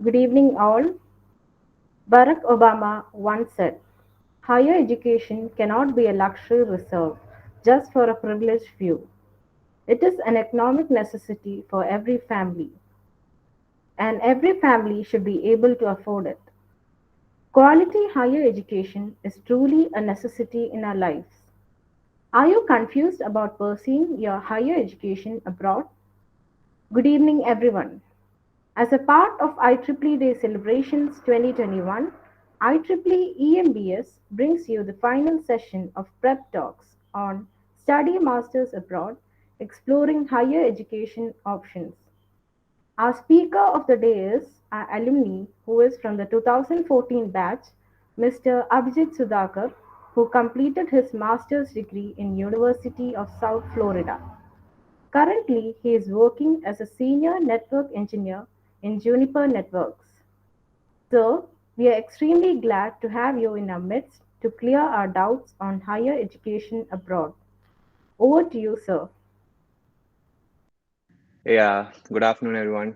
Good evening, all. Barack Obama once said, higher education cannot be a luxury reserved just for a privileged few. It is an economic necessity for every family, and every family should be able to afford it. Quality higher education is truly a necessity in our lives. Are you confused about pursuing your higher education abroad? Good evening, everyone. As a part of IEEE Day Celebrations 2021, IEEE EMBS brings you the final session of Prep Talks on Study Masters Abroad, Exploring Higher Education Options. Our speaker of the day is our alumni who is from the 2014 batch, Mr. Abhijit Sudhakar, who completed his master's degree in University of South Florida. Currently, he is working as a senior network engineer in Juniper Networks. Sir, we are extremely glad to have you in our midst to clear our doubts on higher education abroad. Over to you, sir. Yeah, good afternoon, everyone.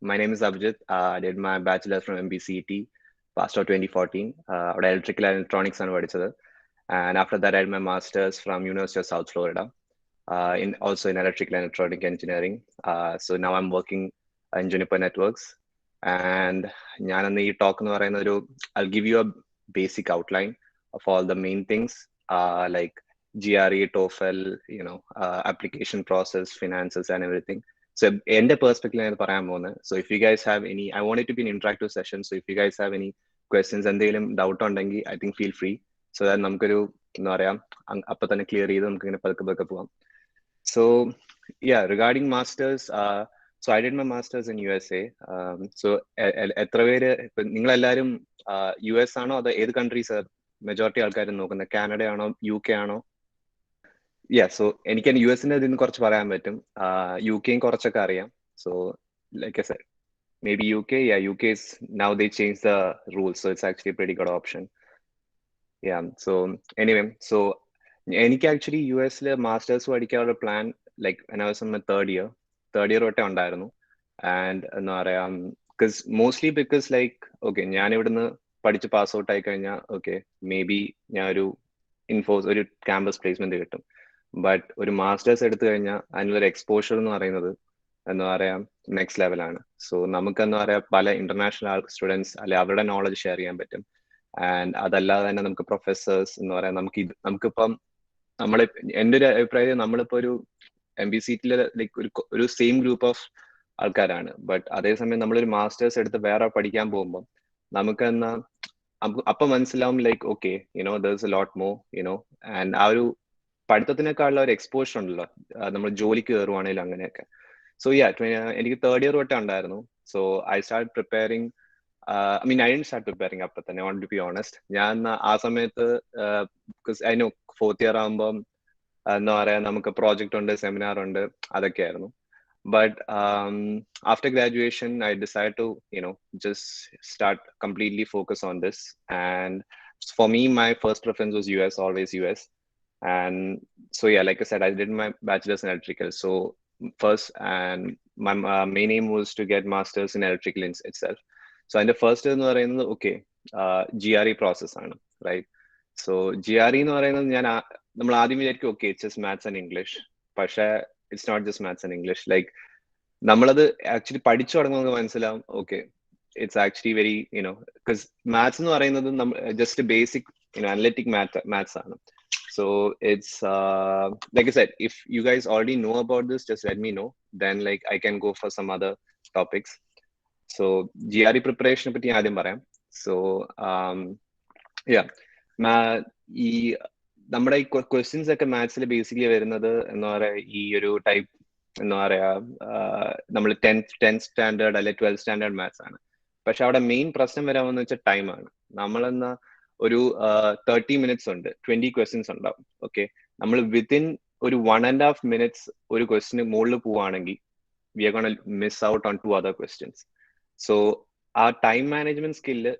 My name is Abhijit. I did my bachelor's from MBCET, passed out 2014. അവിടെ electrical and electronics ആണ് പഠിച്ചത്. And after that, I did my master's from University of South Florida, in also in electrical and electronic engineering. So now I'm working in Juniper Networks. And ഞാനിന്ന് ഈ talk എന്ന് പറയുന്ന I'll give you a basic outline of all the main things, like GRE, TOEFL, application process, finances, and everything. So, in the perspective, so if you guys have any, I want it to be an interactive session. So, if you guys have any questions and they doubt on dengue, I think feel free. So that നമുക്കൊരു എന്താ പറയാ അപ്പൊ തന്നെ clear ചെയ്ത് നമുക്ക് ഇങ്ങനെ പതുക്കെ പതുക്കെ പോവാം. So yeah, regarding masters, so I did my masters in USA. So എത്ര പേര് ഇപ്പൊ നിങ്ങളെല്ലാരും US ആണോ അതോ ഏത് കൺട്രീസ് മെജോറിറ്റി ആൾക്കാരും നോക്കുന്നത്? കാനഡ ആണോ UK ആണോ? സോ എനിക്ക് യു എസിന്റെ ഇതിൽ നിന്ന് കുറച്ച് പറയാൻ പറ്റും. യു കെയും കുറച്ചൊക്കെ അറിയാം. So like I said, maybe UK. Yeah, UK is now they changed the rules, so it's actually a pretty good option. Yeah. So anyway, so എനിക്ക് ആക്ച്വലി യു എസിൽ മാസ്റ്റേഴ്സ് പഠിക്കാനുള്ള plan like when I was in my third year തൊട്ടേ ഉണ്ടായിരുന്നു. And എന്താ പറയാ, because like okay ഞാൻ ഇവിടുന്ന് പഠിച്ച് പാസ് ഔട്ട് ആയി കഴിഞ്ഞാൽ ഓക്കെ മേ ബി ഞാൻ ഒരു ക്യാമ്പസ് പ്ലേസ്മെന്റ് കിട്ടും. ബട്ട് ഒരു മാസ്റ്റേഴ്സ് എടുത്തു കഴിഞ്ഞാൽ അതിനുള്ളൊരു എക്സ്പോഷർ എന്ന് പറയുന്നത് എന്താ പറയാ നെക്സ്റ്റ് ലെവലാണ്. സോ നമുക്ക് എന്താ പറയാ പല ഇന്റർനാഷണൽ സ്റ്റുഡൻസ് അല്ലെ അവരുടെ നോളജ് ഷെയർ ചെയ്യാൻ പറ്റും. ആൻഡ് അതല്ലാതെ തന്നെ നമുക്ക് പ്രൊഫസേഴ്സ് എന്ന് പറയാം, നമുക്കിപ്പം നമ്മളെ എൻ്റെ ഒരു അഭിപ്രായത്തിൽ നമ്മളിപ്പോ ഒരു MBCET ലൈക്ക് ഒരു സെയിം ഗ്രൂപ്പ് ഓഫ് ആൾക്കാരാണ്. ബട്ട് അതേസമയം നമ്മളൊരു മാസ്റ്റേഴ്സ് എടുത്ത് വേറെ പഠിക്കാൻ പോകുമ്പോൾ നമുക്ക് എന്നാ അപ്പൊ മനസ്സിലാവും like okay there is a lot more and ആ ഒരു പഠിത്തത്തിനേക്കാളുള്ള ഒരു എക്സ്പോഷർ ഉണ്ടല്ലോ നമ്മൾ ജോലിക്ക് കയറുവാണെങ്കിലും അങ്ങനെയൊക്കെ. സോ എനിക്ക് തേർഡ് ഇയർ തൊട്ടേ ഉണ്ടായിരുന്നു. So I start preparing. I didn't start preparing അപ്പൊ തന്നെ, want to be honest. ഞാൻ ആ സമയത്ത് because I know fourth year ആകുമ്പോൾ എന്താ പറയാ നമുക്ക് പ്രോജക്റ്റ് ഉണ്ട്, സെമിനാർ ഉണ്ട്, അതൊക്കെയായിരുന്നു. But after graduation, I decided to, just start completely focus on this. And for me, my first preference was US, always US. And so, yeah, like I said, I did my bachelor's in electrical. So first, and my main aim was to get master's in electrical itself. So in the first year, okay, GRE process, right? So GRE എന്ന് പറയുന്നത് നമ്മൾ ആദ്യം വിചാരിക്കും okay it's just maths and English. പക്ഷേ it's not just maths and English. Like നമ്മളത് actually പഠിച്ചു തുടങ്ങുന്നത് മനസ്സിലാവും okay it's actually very because maths എന്ന് പറയുന്നത് ജസ്റ്റ് ബേസിക് അനലിറ്റിക് മാത്സ് ആണ്. So it's like I said, if you guys already know about this, just let me know. Then like I can go for some other topics. So GRE preparation പറ്റി ആദ്യം പറയാം. So yeah, ഈ നമ്മുടെ ഈ questions ഒക്കെ മാത്സിൽ basically വരുന്നത് എന്താ പറയാ ഈ ഒരു ടൈപ്പ് എന്താ പറയാ നമ്മൾ ടെൻത്ത് സ്റ്റാൻഡേർഡ് അല്ലെ 12th സ്റ്റാൻഡേർഡ് മാത്സ് ആണ്. പക്ഷെ അവിടെ മെയിൻ പ്രശ്നം വരാമെന്ന് വെച്ചാൽ ടൈമാണ്. നമ്മളെന്നാ ഒരു 30 മിനിറ്റ്സ് ഉണ്ട്, 20 ക്വസ്റ്റ്യൻസ് ഉണ്ടാവും. ഓക്കെ, നമ്മൾ വിത്തിൻ ഒരു 1.5 minutes ഒരു ക്വസ്റ്റിന് മുകളിൽ പോവുകയാണെങ്കിൽ we are gonna miss out on 2 other questions. So ആ ടൈം മാനേജ്മെന്റ് സ്കില്ല്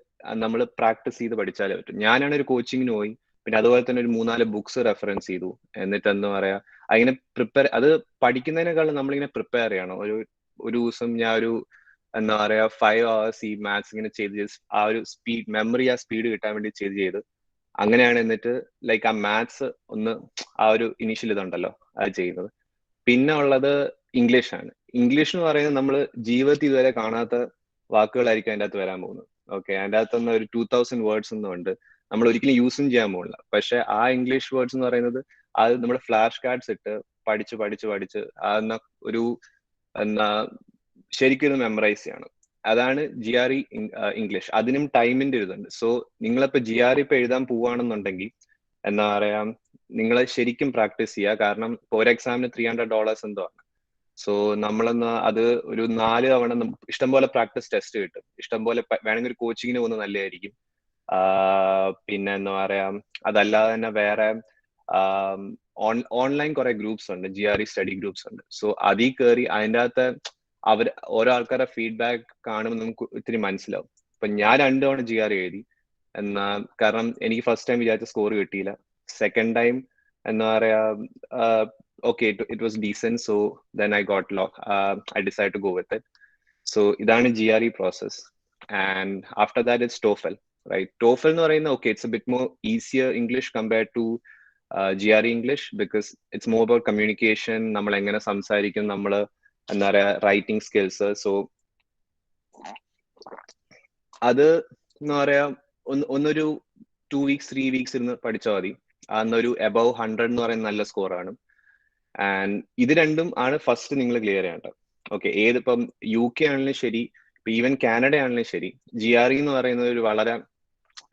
നമ്മൾ പ്രാക്ടീസ് ചെയ്ത് പഠിച്ചാലേ പറ്റും. ഞാനാണ് ഒരു കോച്ചിങ്ങിന് പോയി, പിന്നെ അതുപോലെ തന്നെ ഒരു 3-4 ബുക്സ് റെഫറൻസ് ചെയ്തു. എന്നിട്ട് എന്താ പറയാ അങ്ങനെ പ്രിപ്പയർ, അത് പഠിക്കുന്നതിനേക്കാളും നമ്മളിങ്ങനെ പ്രിപ്പയർ ചെയ്യണം. ഒരു ദിവസം ഞാൻ എന്താ പറയാ 5 hours ഈ മാത്സ് ഇങ്ങനെ ചെയ്ത് ആ ഒരു സ്പീഡ് കിട്ടാൻ വേണ്ടി ചെയ്ത് അങ്ങനെയാണ് എന്നിട്ട് ലൈക്ക് ആ മാത്സ് ഒന്ന് ആ ഒരു ഇനീഷ്യൽ ഇതുണ്ടല്ലോ അത് ചെയ്യുന്നത്. പിന്നെ ഉള്ളത് ഇംഗ്ലീഷ് ആണ്. ഇംഗ്ലീഷ് എന്ന് പറയുന്നത് നമ്മൾ ജീവിതത്തിൽ ഇതുവരെ കാണാത്ത വാക്കുകളായിരിക്കും അതിൻ്റെ അകത്ത് വരാൻ പോകുന്നത്. ഓക്കെ, അതിൻ്റെ അകത്തുനിന്ന് ഒരു 2000 വേർഡ്സ് ഒന്നും ഉണ്ട് നമ്മൾ ഒരിക്കലും യൂസും ചെയ്യാൻ പോകില്ല. പക്ഷെ ആ ഇംഗ്ലീഷ് വേർഡ്സ് എന്ന് പറയുന്നത് അത് നമ്മുടെ ഫ്ലാഷ് കാർഡ്സ് ഇട്ട് പഠിച്ച് അതെന്ന ഒരു എന്നാ ശരിക്കും ഇത് മെമ്മറൈസ് ചെയ്യണം. അതാണ് GRE ഇംഗ്ലീഷ്. അതിനും ടൈമിന്റെ ഇതുണ്ട്. സോ നിങ്ങളിപ്പോ GRE ഇപ്പൊ എഴുതാൻ പോവുകയാണെന്നുണ്ടെങ്കിൽ എന്താ പറയാ നിങ്ങൾ ശരിക്കും പ്രാക്ടീസ് ചെയ്യുക. കാരണം ഇപ്പോൾ ഒരു എക്സാമിന് $300 എന്തോ ആണ്. സോ നമ്മളെന്നാ അത് ഒരു 4 തവണ ഇഷ്ടംപോലെ പ്രാക്ടീസ് ടെസ്റ്റ് കിട്ടും. ഇഷ്ടംപോലെ വേണമെങ്കിൽ ഒരു കോച്ചിങ്ങിന് പോകുന്നത് നല്ലതായിരിക്കും. പിന്നെ എന്താ പറയാ അതല്ലാതെ തന്നെ വേറെ ഓൺലൈൻ കുറെ ഗ്രൂപ്പ്സ് ഉണ്ട്, GRE സ്റ്റഡി ഗ്രൂപ്പ്സ് ഉണ്ട്. സോ അതിൽ കയറി അതിൻ്റെ അകത്ത് ഓരോ ആൾക്കാരുടെ ഫീഡ്ബാക്ക് കാണുമ്പോൾ നമുക്ക് ഇത്തിരി മനസ്സിലാവും. ഇപ്പൊ ഞാൻ 2 തവണ GRE എഴുതി. എന്നാ കാരണം എനിക്ക് ഫസ്റ്റ് ടൈം വിചാരിച്ച സ്കോർ കിട്ടിയില്ല. സെക്കൻഡ് ടൈം എന്താ പറയാ okay, it was decent, so then I decided to go with it. So ഇതാണ് GRE process, and after that it's TOEFL, right? TOEFL എന്ന് പറയുന്നത് okay, it's a bit more easier English compared to GRE English because it's more about communication. നമ്മൾ എങ്ങനെ സംസാരിക്കും, നമ്മൾ എന്താ പറയാ writing skills. So അത് എന്താ പറയാ ഒന്നൊരു 2 weeks 3 weeks ഇരുന്ന് പഠിച്ചാൽ മതി. അന്നൊരു above 100 എന്ന് പറയുന്ന നല്ല സ്കോറാണ്. ആൻഡ് ഇത് രണ്ടും ആണ് ഫസ്റ്റ് നിങ്ങൾ ക്ലിയർ ചെയ്യേണ്ടത്. ഓക്കെ, ഏതിപ്പം UK ആണെങ്കിലും ശരി, ഇപ്പൊ ഈവൻ കാനഡ ആണെങ്കിലും ശരി, GRE എന്ന് പറയുന്നത് ഒരു വളരെ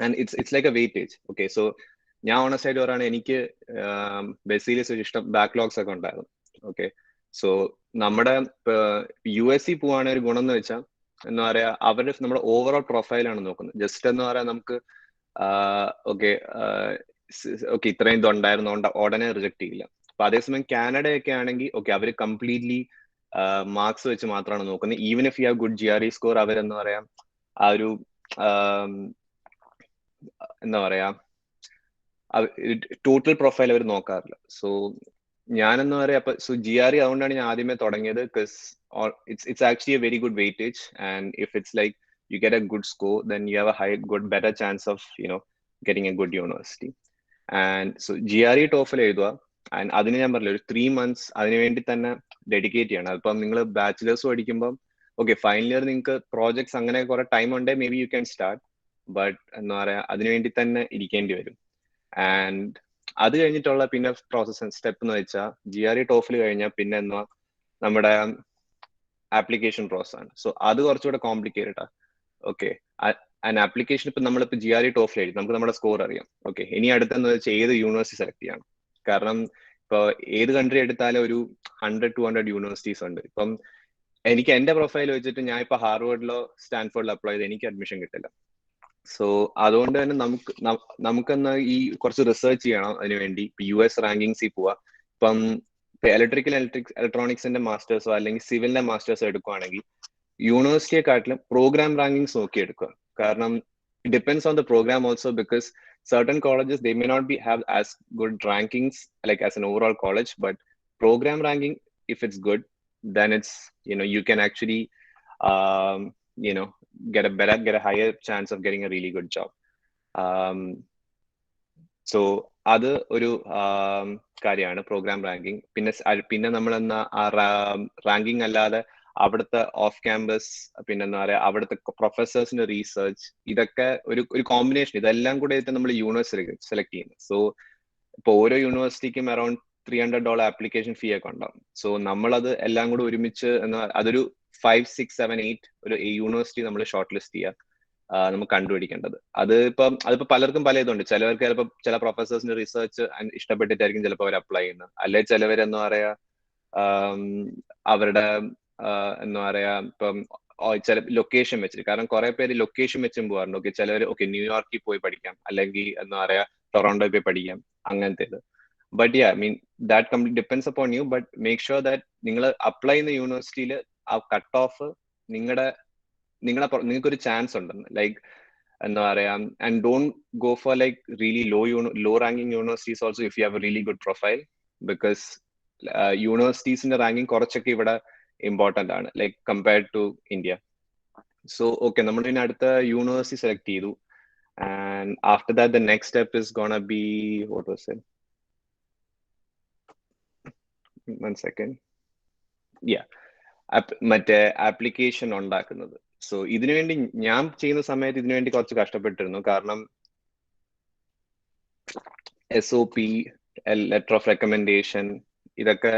and it's like A weightage. Okay, so ഞാൻ ഓണസ്റ്റ് ആയിട്ട് പറയുകയാണ്, എനിക്ക് ബേസിക്കലി ഒരു ഇഷ്ടം ബാക്ക്ലോഗ്സ് ഒക്കെ ഉണ്ടായിരുന്നു. ഓക്കെ, സോ നമ്മുടെ US പോവാണെങ്കിൽ ഒരു ഗുണം എന്ന് വെച്ചാൽ എന്താ പറയാ അവരുടെ നമ്മുടെ ഓവറോൾ പ്രൊഫൈലാണ് നോക്കുന്നത്. ജസ്റ്റ് എന്ന് പറയാൻ നമുക്ക് ഓക്കെ ഇത്രയും ഇതുണ്ടായിരുന്നോണ്ട് ഉടനെ റിജക്ട് ചെയ്യില്ല. അപ്പൊ അതേസമയം കാനഡയൊക്കെ ആണെങ്കിൽ ഓക്കെ അവർ കംപ്ലീറ്റ്ലി മാർക്സ് വെച്ച് മാത്രമാണ് നോക്കുന്നത്. Even if you have good GRE score, അവരെന്താ പറയാ ആ ഒരു എന്താ പറയാ ടോട്ടൽ പ്രൊഫൈൽ അവർ നോക്കാറില്ല. സോ ഞാനെന്ന് പറയാ സോ GRE അതുകൊണ്ടാണ് ഞാൻ ആദ്യമേ തുടങ്ങിയത്. Because it's actually A very good weightage, and if it's like you get a good score, then you have a better chance of getting a good university. And so GRE TOEFL എഴുതുക. And അതിന് ഞാൻ പറഞ്ഞില്ല, ഒരു 3 months അതിന് വേണ്ടി തന്നെ dedicate ചെയ്യണം. അതിപ്പം നിങ്ങൾ ബാച്ചിലേഴ്സ് പഠിക്കുമ്പോൾ ഓക്കെ ഫൈനൽ ഇയർ നിങ്ങൾക്ക് പ്രോജക്ട്സ് അങ്ങനെ കുറെ ടൈം ഉണ്ടെങ്കിൽ may be you can start, but എന്താ പറയാ അതിനു വേണ്ടി തന്നെ ഇരിക്കേണ്ടി വരും. ആൻഡ് അത് കഴിഞ്ഞിട്ടുള്ള പിന്നെ പ്രോസസ് സ്റ്റെപ്പ് എന്ന് വെച്ചാൽ GRE TOEFL കഴിഞ്ഞാൽ പിന്നെ എന്താ നമ്മുടെ ആപ്ലിക്കേഷൻ പ്രോസസ് ആണ്. സോ അത് കുറച്ചുകൂടെ കോംപ്ലിക്കേറ്റഡാ. ഓക്കെ, ആൻഡ് ആപ്ലിക്കേഷൻ ഇപ്പൊ നമ്മളിപ്പോ GRE TOEFL എഴുതി നമുക്ക് നമ്മുടെ സ്കോർ അറിയാം. ഓക്കെ, ഇനി അടുത്തെന്ന് വെച്ചാൽ ഏത് യൂണിവേഴ്സിറ്റി സെലക്ട് ചെയ്യണം. കാരണം ഇപ്പൊ ഏത് കൺട്രി എടുത്താലും ഒരു 100-200 യൂണിവേഴ്സിറ്റീസ് ഉണ്ട്. ഇപ്പം എനിക്ക് എന്റെ പ്രൊഫൈൽ വെച്ചിട്ട് ഞാൻ ഇപ്പൊ ഹാർവേർഡിലോ സ്റ്റാൻഫോർഡിലോ അപ്ലൈ ചെയ്ത് എനിക്ക് അഡ്മിഷൻ കിട്ടില്ല. സോ അതുകൊണ്ട് തന്നെ നമുക്കെന്നാ ഈ കുറച്ച് റിസർച്ച് ചെയ്യണം. അതിനുവേണ്ടി ഇപ്പൊ US റാങ്കിങ്സിൽ പോവാ. ഇപ്പം ഇലക്ട്രോണിക്സിന്റെ മാസ്റ്റേഴ്സോ അല്ലെങ്കിൽ സിവിലിന്റെ മാസ്റ്റേഴ്സോ എടുക്കുവാണെങ്കിൽ യൂണിവേഴ്സിറ്റിയെക്കാട്ടിലും പ്രോഗ്രാം റാങ്കിങ്സ് നോക്കി എടുക്കുക. കാരണം it depends on the program also, because certain colleges they may not have as good rankings like as an overall college, but program ranking, if it's good, then it's you can actually um, get a higher chance of getting a really good job. So അത് ഒരു കാര്യമാണ് programme ranking. പിന്നെ നമ്മളെന്നാ ranking അല്ലാതെ അവിടുത്തെ off campus പിന്നെന്താ പറയാ അവിടുത്തെ പ്രൊഫസേഴ്സിന്റെ research, ഇതൊക്കെ ഒരു കോമ്പിനേഷൻ. ഇതെല്ലാം കൂടെ നമ്മൾ യൂണിവേഴ്സിറ്റി സെലക്ട് ചെയ്യുന്നത്. സോ ഇപ്പൊ ഓരോ യൂണിവേഴ്സിറ്റിക്കും അറൌണ്ട് $300 ആപ്ലിക്കേഷൻ ഫീ ഒക്കെ ഉണ്ടാവും. സോ നമ്മളത് എല്ലാം കൂടെ ഒരുമിച്ച് അതൊരു 5, 6, 7, 8 ഒരു യൂണിവേഴ്സിറ്റി നമ്മൾ ഷോർട്ട് ലിസ്റ്റ് ചെയ്യുക. നമുക്ക് കണ്ടുപിടിക്കേണ്ടത് അതിപ്പോ പലർക്കും പല ഇതുണ്ട്. ചിലവർക്ക് ചിലപ്പോൾ ചില പ്രൊഫസേഴ്സിന്റെ റിസർച്ച് ഇഷ്ടപ്പെട്ടിട്ടായിരിക്കും ചിലപ്പോൾ അവർ അപ്ലൈ ചെയ്യുന്നത്. അല്ലെ ചിലവരെന്താ പറയാ അവരുടെ എന്താ പറയാ ഇപ്പം ചില ലൊക്കേഷൻ വെച്ചിട്ട്, കാരണം കുറെ പേര് ലൊക്കേഷൻ വെച്ചും പോകാറുണ്ട്. ഓക്കെ, ചിലവർ ഓക്കെ ന്യൂയോർക്കിൽ പോയി പഠിക്കാം, അല്ലെങ്കിൽ എന്താ പറയാ ടൊറോണ്ടോയിൽ പോയി പഠിക്കാം, അങ്ങനത്തെ ഇത്. But ya mean that complete depends upon you. But make sure that നിങ്ങൾ അപ്ലൈ ചെയ്യുന്ന യൂണിവേഴ്സിറ്റിയിൽ ആ കട്ട് ഓഫ് നിങ്ങൾക്കൊരു ചാൻസ് ഉണ്ടെന്ന്, ലൈക്ക് എന്താ പറയാ. And don't go for like really low ranking universities also if you have a really good profile, because യൂണിവേഴ്സിറ്റീസിന്റെ റാങ്കിങ് കുറച്ചൊക്കെ ഇവിടെ ഇമ്പോർട്ടന്റ് ആണ്, like compared to India. So okay, നമ്മൾ ഇനി അടുത്ത യൂണിവേഴ്സിറ്റി സെലക്ട് ചെയ്തു. And after that, the next step is gonna be, what was it? 1 second. Yeah. മറ്റേ ആപ്ലിക്കേഷൻ ഉണ്ടാക്കുന്നത്. സോ ഇതിനുവേണ്ടി ഞാൻ ചെയ്യുന്ന സമയത്ത് ഇതിനുവേണ്ടി കുറച്ച് കഷ്ടപ്പെട്ടിരുന്നു. കാരണം SOP, ലെറ്റർ ഓഫ് റെക്കമെൻഡേഷൻ, ഇതൊക്കെ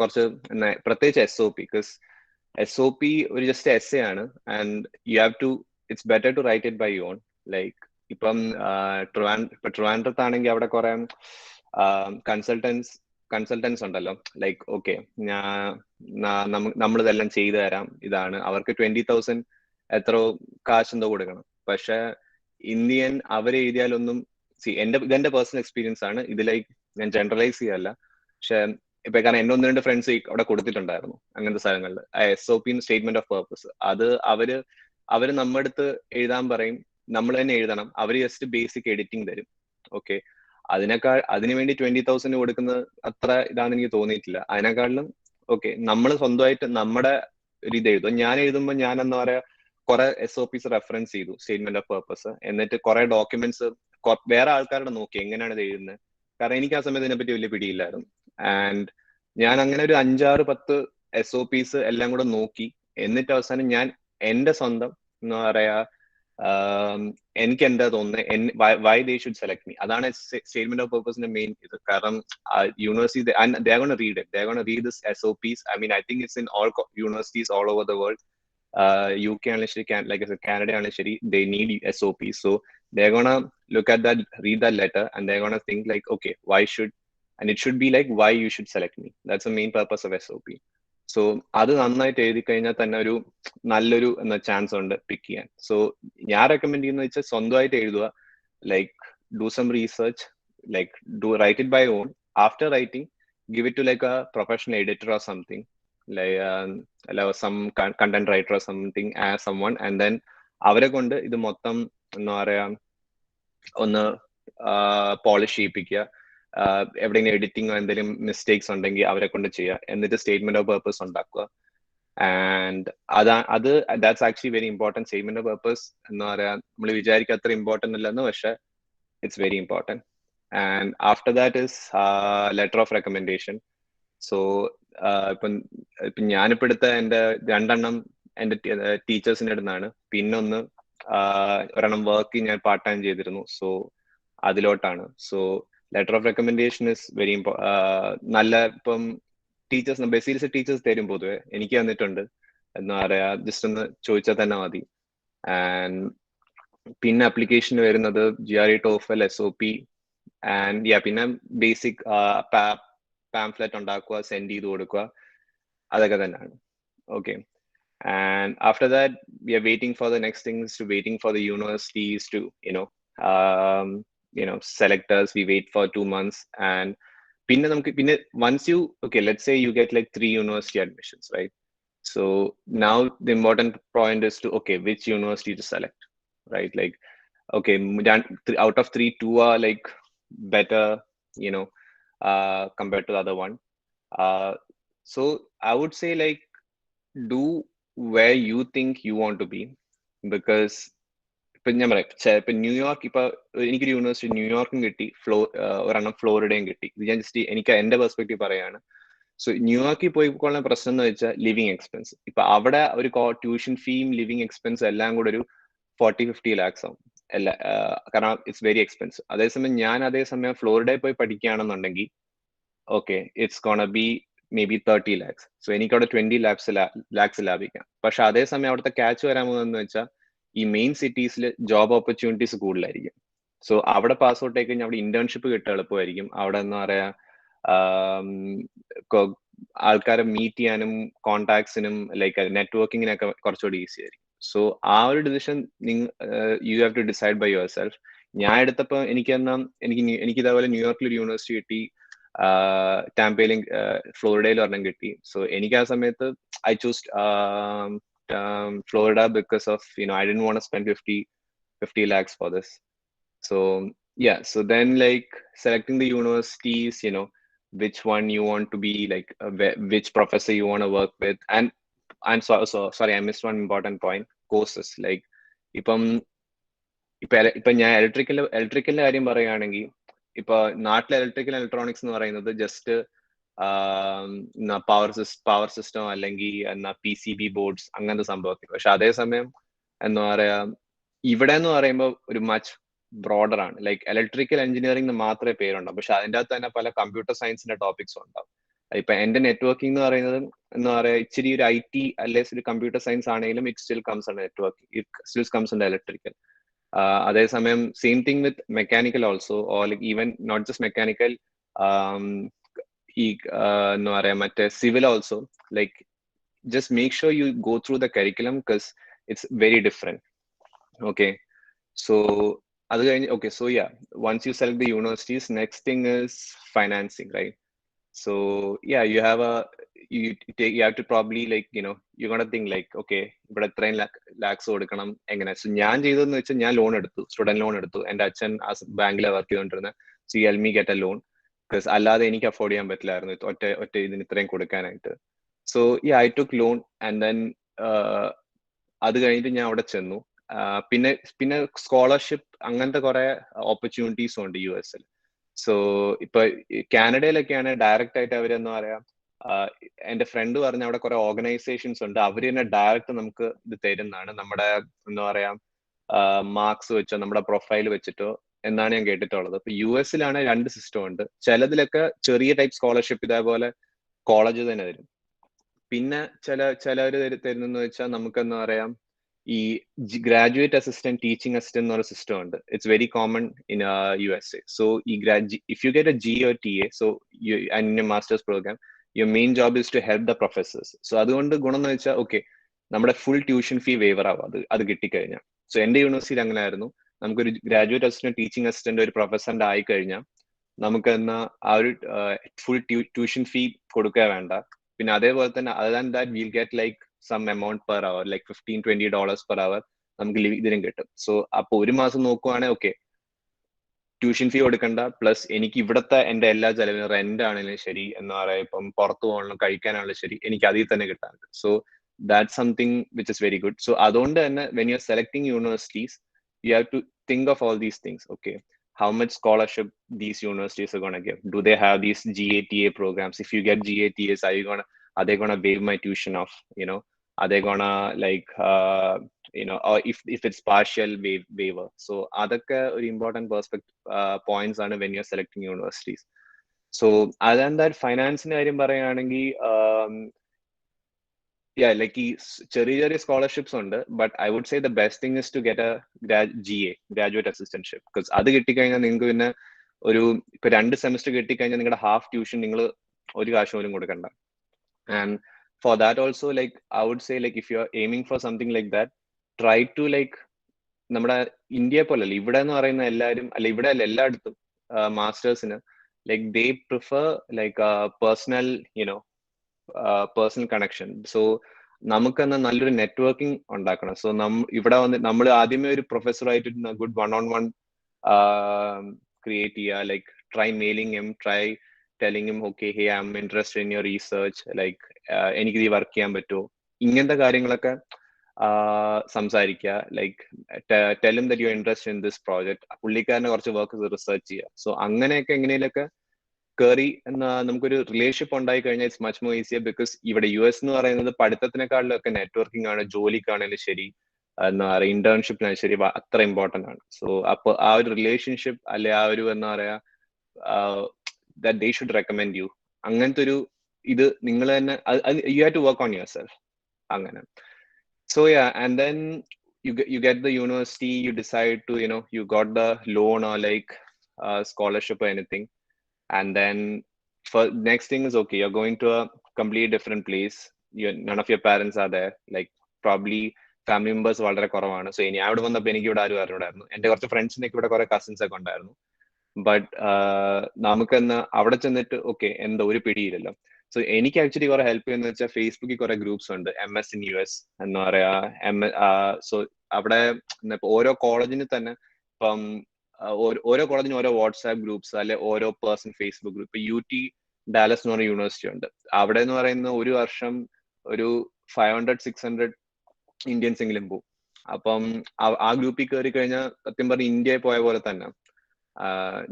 കുറച്ച് പ്രത്യേകിച്ച് SOP, ബിക്കോസ് SOP ഒരു ജസ്റ്റ് എസ്സേ ആണ്. And you have to, it's better to write it by your own. Like ഇപ്പം ട്രിവാൻഡ്രത്താണെങ്കിൽ അവിടെ കുറെ കൺസൾട്ടൻസ് ഉണ്ടല്ലോ. ലൈക്ക് ഓക്കെ, നമ്മളിതെല്ലാം ചെയ്തു തരാം, ഇതാണ് അവർക്ക് 20,000 എത്രയോ കാശ് എന്തോ കൊടുക്കണം. പക്ഷെ ഇന്ത്യൻ അവർ എഴുതിയാലൊന്നും, ഇതെന്റെ പേഴ്സണൽ എക്സ്പീരിയൻസ് ആണ്, ഇതിലേക്ക് ഞാൻ ജനറലൈസ് ചെയ്യല്ല. പക്ഷെ ഇപ്പൊ കാരണം എന്നെ 1-2 ഫ്രണ്ട്സ് അവിടെ കൊടുത്തിട്ടുണ്ടായിരുന്നു അങ്ങനത്തെ സ്ഥലങ്ങളിൽ. SOP സ്റ്റേറ്റ്മെന്റ് ഓഫ് പേർപ്പസ്, അത് അവര് നമ്മുടെ അടുത്ത് എഴുതാൻ പറയും, നമ്മൾ തന്നെ എഴുതണം. അവര് ജസ്റ്റ് ബേസിക് എഡിറ്റിംഗ് തരും. ഓക്കെ, അതിനുവേണ്ടി 20,000 കൊടുക്കുന്നത് അത്ര ഇതാണെന്ന് എനിക്ക് തോന്നിയിട്ടില്ല. അതിനേക്കാളിലും ഓക്കെ, നമ്മൾ സ്വന്തമായിട്ട് നമ്മുടെ ഒരു ഇത് എഴുതും. ഞാൻ എഴുതുമ്പോൾ ഞാൻ എന്താ പറയാ, കുറെ SOPs റെഫറൻസ് ചെയ്തു, സ്റ്റേറ്റ്മെന്റ് ഓഫ് പേർപ്പസ്. എന്നിട്ട് കുറെ ഡോക്യുമെന്റ്സ് വേറെ ആൾക്കാരുടെ നോക്കി എങ്ങനെയാണ് ഇത് എഴുതുന്നത്. കാരണം എനിക്ക് ആ സമയത്ത് ഇതിനെപ്പറ്റി വലിയ പിടിയില്ലായിരുന്നു. ആൻഡ് ഞാൻ അങ്ങനെ ഒരു 5-6-10 SOPs എല്ലാം കൂടെ നോക്കി. എന്നിട്ട് അവസാനം ഞാൻ എന്റെ സ്വന്തം എന്താ പറയാ, എനിക്ക് എന്താ തോന്നുന്നത്, why they should select me, അതാണ് സ്റ്റേറ്റ്മെന്റ് ഓഫ് പേർപ്പസിന്റെ മെയിൻ ഇത്. കാരണം university they are going to read it, they are going to read this SOPs. I mean, I think it's in all universities all over the world. UK ആണെങ്കിലും ശരി, like I said, Canada ആണെങ്കിലും ശരി, they need SOPs. So they're gonna look at that, read that letter, and they're gonna think like, okay, why should, and it should be like, why you should select me. That's the main purpose of SOP. So അത് നന്നായിട്ട് എഴുതി കഴിഞ്ഞാൽ തന്നെ ഒരു നല്ലൊരു chance ഉണ്ട് പിക്ക് ചെയ്യാൻ. So ഞാൻ റെക്കമെൻഡ് ചെയ്യുന്നത് വെച്ചാൽ സ്വന്തമായിട്ട് എഴുതുക. Like do some research, like write it by own. After writing, give it to like a professional editor or something, like some content writer or something, as someone, and then അവരെ കൊണ്ട് ഇത് മൊത്തം എന്താ പറയാ ഒന്ന് പോളിഷ് ചെയ്യിപ്പിക്കുക. എവിടെയെങ്കിലും എഡിറ്റിംഗോ എന്തെങ്കിലും mistakes ഉണ്ടെങ്കിൽ അവരെ കൊണ്ട് ചെയ്യുക. എന്നിട്ട് സ്റ്റേറ്റ്മെന്റ് ഓഫ് പേർപ്പസ് ഉണ്ടാക്കുക. And that's actually very important. Statement of purpose എന്ന് പറയാ, നമ്മൾ വിചാരിക്കുക അത്ര ഇമ്പോർട്ടൻ്റ് അല്ലെന്ന്, പക്ഷെ it's very important. And after that is letter of recommendation. So ഇപ്പം ഞാനിപ്പോൾ എടുത്ത എൻ്റെ 2 എൻ്റെ ടീച്ചേഴ്സിൻ്റെ അടുത്താണ്. പിന്നൊന്ന് ഒരെണ്ണം വർക്ക് ഞാൻ പാർട്ട് ടൈം ചെയ്തിരുന്നു. സോ അതിലോട്ടാണ്. So letter of recommendation is very നല്ല. ഇപ്പം ടീച്ചേഴ്സ്, ബേസിക്സ് ടീച്ചേഴ്സ് തരും പൊതുവെ, എനിക്ക് തന്നിട്ടുണ്ട്. എന്താ പറയാ, ജസ്റ്റ് ഒന്ന് ചോദിച്ചാൽ തന്നെ മതി. ആൻഡ് പിന്നെ അപ്ലിക്കേഷൻ വരുന്നത് GRE, TOEFL, SOP, ആൻഡ് പിന്നെ ബേസിക് പാംഫ്ലെറ്റ് ഉണ്ടാക്കുക, സെൻഡ് ചെയ്ത് കൊടുക്കുക, അതൊക്കെ തന്നെയാണ്. Okay. And after that, we are waiting for the next things, to waiting for the universities to select us. We wait for 2 months, and once you, okay, let's say you get like 3 university admissions, right? So now the important point is to, okay, which university to select, right? Like, okay, out of 3, 2 are like better, compared to the other one. So I would say like, do where you think you want to be, because ഇപ്പൊ ഞാൻ പറയാം, ഇപ്പൊ New York, ഇപ്പൊ എനിക്കൊരു university ന്യൂയോർക്കും കിട്ടി, ഒരെണ്ണം ഫ്ലോറിഡയും കിട്ടി. ഇത് ഞാൻ ജസ്റ്റ് എനിക്ക് എന്റെ പെർസ്പെക്റ്റീവ് പറയാണ്. സോ ന്യൂയോർക്കിൽ പോയിക്കൊള്ളുന്ന പ്രശ്നം എന്ന് വെച്ചാൽ ലിവിങ് എക്സ്പെൻസ്. ഇപ്പൊ അവിടെ ഒരു ട്യൂഷൻ ഫീയും ലിവിങ് എക്സ്പെൻസ് എല്ലാം കൂടെ ഒരു 40-50 lakhs ആവും. കാരണം ഇറ്റ്സ് വെരി എക്സ്പെൻസീവ്. അതേസമയം ഫ്ലോറിഡയിൽ പോയി പഠിക്കുകയാണെന്നുണ്ടെങ്കിൽ, okay, it's gonna be may be 30 lakhs. So എനിക്കവിടെ 20 lakhs ലാഭിക്കാം. പക്ഷെ അതേസമയം അവിടുത്തെ ക്യാച്ച് വരാൻ പോകുന്നതെന്ന് വെച്ചാൽ, ഈ മെയിൻ സിറ്റീസിൽ ജോബ് ഓപ്പർച്യൂണിറ്റീസ് കൂടുതലായിരിക്കും. സോ അവിടെ പാസ് ഔട്ട് ആയി കഴിഞ്ഞാൽ അവിടെ ഇന്റേൺഷിപ്പ് കിട്ടാൻ എളുപ്പമായിരിക്കും. അവിടെ എന്താ പറയാ, ആൾക്കാരെ മീറ്റ് ചെയ്യാനും കോണ്ടാക്ട്സിനും ലൈക്ക് നെറ്റ്വർക്കിങ്ങിനൊക്കെ കുറച്ചുകൂടി ഈസി ആയിരിക്കും. സോ ആ ഒരു decision you have to decide by your self. ഞാൻ എടുത്തപ്പോൾ എനിക്ക് ഇതേപോലെ ന്യൂയോർക്കിൽ ഒരു യൂണിവേഴ്സിറ്റി കിട്ടി, ടാമ്പയിലും ഫ്ലോറിഡയിൽ ഒരെണ്ണം കിട്ടി. സോ എനിക്ക് ആ സമയത്ത് I choose Florida because of, I didn't want to spend 50 lakhs for this. So yeah, so then like selecting the universities, which one you want to be, like which professor you want to work with. And I'm sorry, I missed one important point. Courses like ഇപ്പം ഇപ്പൊ ഞാൻ ഇലക്ട്രിക്കലിന്റെ കാര്യം പറയുകയാണെങ്കിൽ ഇപ്പൊ നാട്ടിലെ electrical electronics എന്ന് പറയുന്നത് just power system അല്ലെങ്കിൽ എന്നാ PCB ബോർഡ്സ് അങ്ങനത്തെ സംഭവത്തിൽ. പക്ഷെ അതേസമയം എന്താ പറയാ ഇവിടെ എന്ന് പറയുമ്പോൾ ഒരു മച്ച് ബ്രോഡർ ആണ്. ലൈക്ക് ഇലക്ട്രിക്കൽ എഞ്ചിനീയറിംഗ് മാത്രമേ പേരുണ്ടാവും, പക്ഷെ അതിൻ്റെ അകത്ത് തന്നെ പല കമ്പ്യൂട്ടർ സയൻസിന്റെ ടോപ്പിക്സ് ഉണ്ടാവും. ഇപ്പൊ എന്റെ നെറ്റ്വർക്കിംഗ് എന്ന് പറയുന്നത് എന്താ പറയാ ഇച്ചിരി ഒരു IT അല്ലെ ഒരു കമ്പ്യൂട്ടർ സയൻസ് ആണെങ്കിലും it still comes under networking, it still comes under electrical. അതേസമയം same thing with mechanical also, or like even not just mechanical, ഈ എന്താ പറയാ മറ്റേ civil also. Like just make sure you go through the curriculum because it's very different. Okay, so other than, okay, so yeah, once you select the universities, next thing is financing, right? So yeah, you have to probably like you're gonna think like, okay, but ഇത്രയും lakhs കൊടുക്കണം എങ്ങനെ. So ഞാൻ ചെയ്തതെന്ന് വെച്ചാൽ ഞാൻ loan എടുത്തു, student loan എടുത്തു. എൻ്റെ അച്ഛൻ ബാങ്കിലെ വർക്ക് ചെയ്തുകൊണ്ടിരുന്നത്. So he helped me get a loan because അല്ലാതെ എനിക്ക് അഫോർഡ് ചെയ്യാൻ പറ്റില്ലായിരുന്നു ഒറ്റ ഇതിന് ഇത്രയും കൊടുക്കാനായിട്ട്. So I took loan and then അത് കഴിഞ്ഞിട്ട് ഞാൻ അവിടെ ചെന്നു. പിന്നെ സ്കോളർഷിപ്പ് അങ്ങനത്തെ കുറെ ഓപ്പർച്യൂണിറ്റീസും ഉണ്ട് US. സോ ഇപ്പൊ കാനഡയിലൊക്കെയാണ് ഡയറക്റ്റ് ആയിട്ട് അവരെന്താ പറയാ, എന്റെ ഫ്രണ്ട് പറഞ്ഞ അവിടെ കുറെ ഓർഗനൈസേഷൻസ് ഉണ്ട്, അവര് തന്നെ ഡയറക്റ്റ് നമുക്ക് ഇത് തരുന്നതാണ്, നമ്മുടെ എന്താ പറയാ മാർക്സ് വെച്ചോ നമ്മുടെ പ്രൊഫൈൽ വെച്ചിട്ടോ എന്നാണ് ഞാൻ കേട്ടിട്ടുള്ളത്. ഇപ്പൊ US രണ്ട് സിസ്റ്റം ഉണ്ട്. ചിലതിലൊക്കെ ചെറിയ ടൈപ്പ് സ്കോളർഷിപ്പ് ഇതേപോലെ കോളേജ് തന്നെ തരും. പിന്നെ ചിലവര് തരുന്നെന്ന് വെച്ചാൽ നമുക്ക് എന്താ പറയാം ഈ ഗ്രാജുവേറ്റ് അസിസ്റ്റന്റ് ടീച്ചിങ് അസിസ്റ്റന്റ് എന്ന് പറയുന്ന സിസ്റ്റം ഉണ്ട്. It's very common in USA. So ഈ if you get a GE or TA, so in masters programme, your main job is to help the professors. So അതുകൊണ്ട് ഗുണം എന്ന് വെച്ചാൽ okay, നമ്മുടെ full tuition fee waiver ആവും അത് കിട്ടിക്കഴിഞ്ഞാൽ. So എന്റെ യൂണിവേഴ്സിറ്റിയിൽ അങ്ങനെ ആയിരുന്നു. നമുക്കൊരു ഗ്രാജുവേറ്റ് അസിസ്റ്റന്റ് ടീച്ചിങ് അസിസ്റ്റന്റ് ഒരു പ്രൊഫസറിന്റെ ആയി കഴിഞ്ഞാൽ നമുക്ക് എന്നാ ആ ഒരു ഫുൾ ട്യൂഷൻ ഫീ കൊടുക്കുക വേണ്ട. പിന്നെ അതേപോലെ തന്നെ other than that will get like some amount per hour, like $15-20 per hour നമുക്ക് ഇതിനും കിട്ടും. സോ അപ്പൊ ഒരു മാസം നോക്കുവാണെങ്കിൽ ഓക്കെ, ട്യൂഷൻ ഫീ കൊടുക്കണ്ട, പ്ലസ് എനിക്ക് ഇവിടുത്തെ എന്റെ എല്ലാ ചെലവിനും റെന്റ് ആണെങ്കിലും ശരി, എന്താ പറയാ ഇപ്പം പുറത്തു പോകണം കഴിക്കാനാണെങ്കിലും ശരി, എനിക്ക് അതിൽ തന്നെ കിട്ടാറുണ്ട്. So that something which is very good. So അതുകൊണ്ട് തന്നെ when you are selecting universities, you have to think of all these things. Okay, how much scholarship these universities are going to give? Do they have these GATA programs? If you get GATAs, are they going to waive my tuition off? Are they going to like or if it's partial waiver? So adakka or important points are when you're selecting universities. So other than that, finance in karyam parayanengi yeah, like ചെറിയ scholarships ഉണ്ട്, but I would say the best thing is to get a GA, graduate assistantship, because അത് കിട്ടിക്കഴിഞ്ഞാൽ നിങ്ങൾക്ക് പിന്നെ ഇപ്പൊ 2 semester കിട്ടിക്കഴിഞ്ഞാൽ നിങ്ങളുടെ half tuition നിങ്ങൾ ഒരു കാശ് പോലും കൊടുക്കണ്ട. And for that also, like I would say, like if you are aiming for something like that, try to like നമ്മുടെ ഇന്ത്യയെ പോലല്ല, ഇവിടെ എന്ന് പറയുന്ന എല്ലാവരും ഇവിടെ അല്ല എല്ലായിടത്തും മാസ്റ്റേഴ്സിന് like they prefer like personal personal connection. So നമുക്ക് തന്നെ നല്ലൊരു നെറ്റ്വർക്കിംഗ് ഉണ്ടാക്കണം. സോ ഇവിടെ വന്ന് നമ്മൾ ആദ്യമേ ഒരു പ്രൊഫസറായിട്ട് ഗുഡ് one-on-one ക്രിയേറ്റ് ചെയ്യുക. Like try mailing him, try telling him okay hey I am interested in your research, like എനിക്ക് ഈ വർക്ക് ചെയ്യാൻ പറ്റുമോ, ഇങ്ങനത്തെ കാര്യങ്ങളൊക്കെ സംസാരിക്കുക. Like tell him that you are interested in this project, പുള്ളിക്കാരനെ കുറച്ച് വർക്ക് റിസർച്ച് ചെയ്യുക. സോ അങ്ങനെയൊക്കെ എങ്ങനെയൊക്കെ കയറി നമുക്കൊരു റിലേഷൻഷിപ്പ് ഉണ്ടായി കഴിഞ്ഞാൽ it's much more easier. Because ഇവിടെ US എന്ന് പറയുന്നത് പഠിത്തത്തിനെക്കാളിലും ഒക്കെ നെറ്റ്വർക്കിംഗ് ആണ്, ജോലിക്കാണെങ്കിലും ശരി, എന്താ പറയുക ഇന്റേൺഷിപ്പിനാണ് ശരി, അത്ര ഇമ്പോർട്ടന്റ് ആണ്. സോ അപ്പൊ ആ ഒരു റിലേഷൻഷിപ്പ് അല്ലെ ആ ഒരു എന്താ പറയാ that they should recommend you, അങ്ങനത്തെ ഒരു ഇത് നിങ്ങൾ തന്നെ you have to work on yourself അങ്ങനെ. So yeah, and then you get the university, you decide to you got the loan or like scholarship or anything. And then for next thing is okay, you're going to a completely different place. None of your parents are there, like probably family members വളരെ കുറവാണ്. So ഇനി അവിടെ വന്നപ്പോൾ എനിക്ക് ഇവിടെ ആരും അറിഞ്ഞൂടായിരുന്നു. എന്റെ കുറച്ച് ഫ്രണ്ട്സിനൊക്കെ ഇവിടെ കുറെ കസിൻസ് ഒക്കെ ഉണ്ടായിരുന്നു. ബട്ട് നമുക്കെന്ന് അവിടെ ചെന്നിട്ട് ഓക്കെ എന്താ ഒരു പിടിയില്ലല്ലോ. സോ എനിക്ക് ആക്ച്വലി കുറെ ഹെൽപ്പ് ചെയ്യുന്ന വെച്ചാൽ ഫേസ്ബുക്കിൽ കുറെ ഗ്രൂപ്പ്സ് ഉണ്ട്, MS in US എന്താ പറയാ. സോ അവിടെ ഓരോ കോളേജിന് തന്നെ ഇപ്പം ഓരോ കോളേജിനും ഓരോ വാട്സ്ആപ്പ് ഗ്രൂപ്പ്സ് അല്ലെ ഓരോ person Facebook group. UT Dallas എന്ന് പറഞ്ഞ യൂണിവേഴ്സിറ്റി ഉണ്ട്. അവിടെ എന്ന് പറയുന്ന ഒരു വർഷം ഒരു 500-600 ഇന്ത്യൻസ് എങ്കിലും പോകും. അപ്പം ആ ഗ്രൂപ്പിൽ കയറി കഴിഞ്ഞാൽ സത്യം പറഞ്ഞ ഇന്ത്യയിൽ പോയ പോലെ തന്നെ.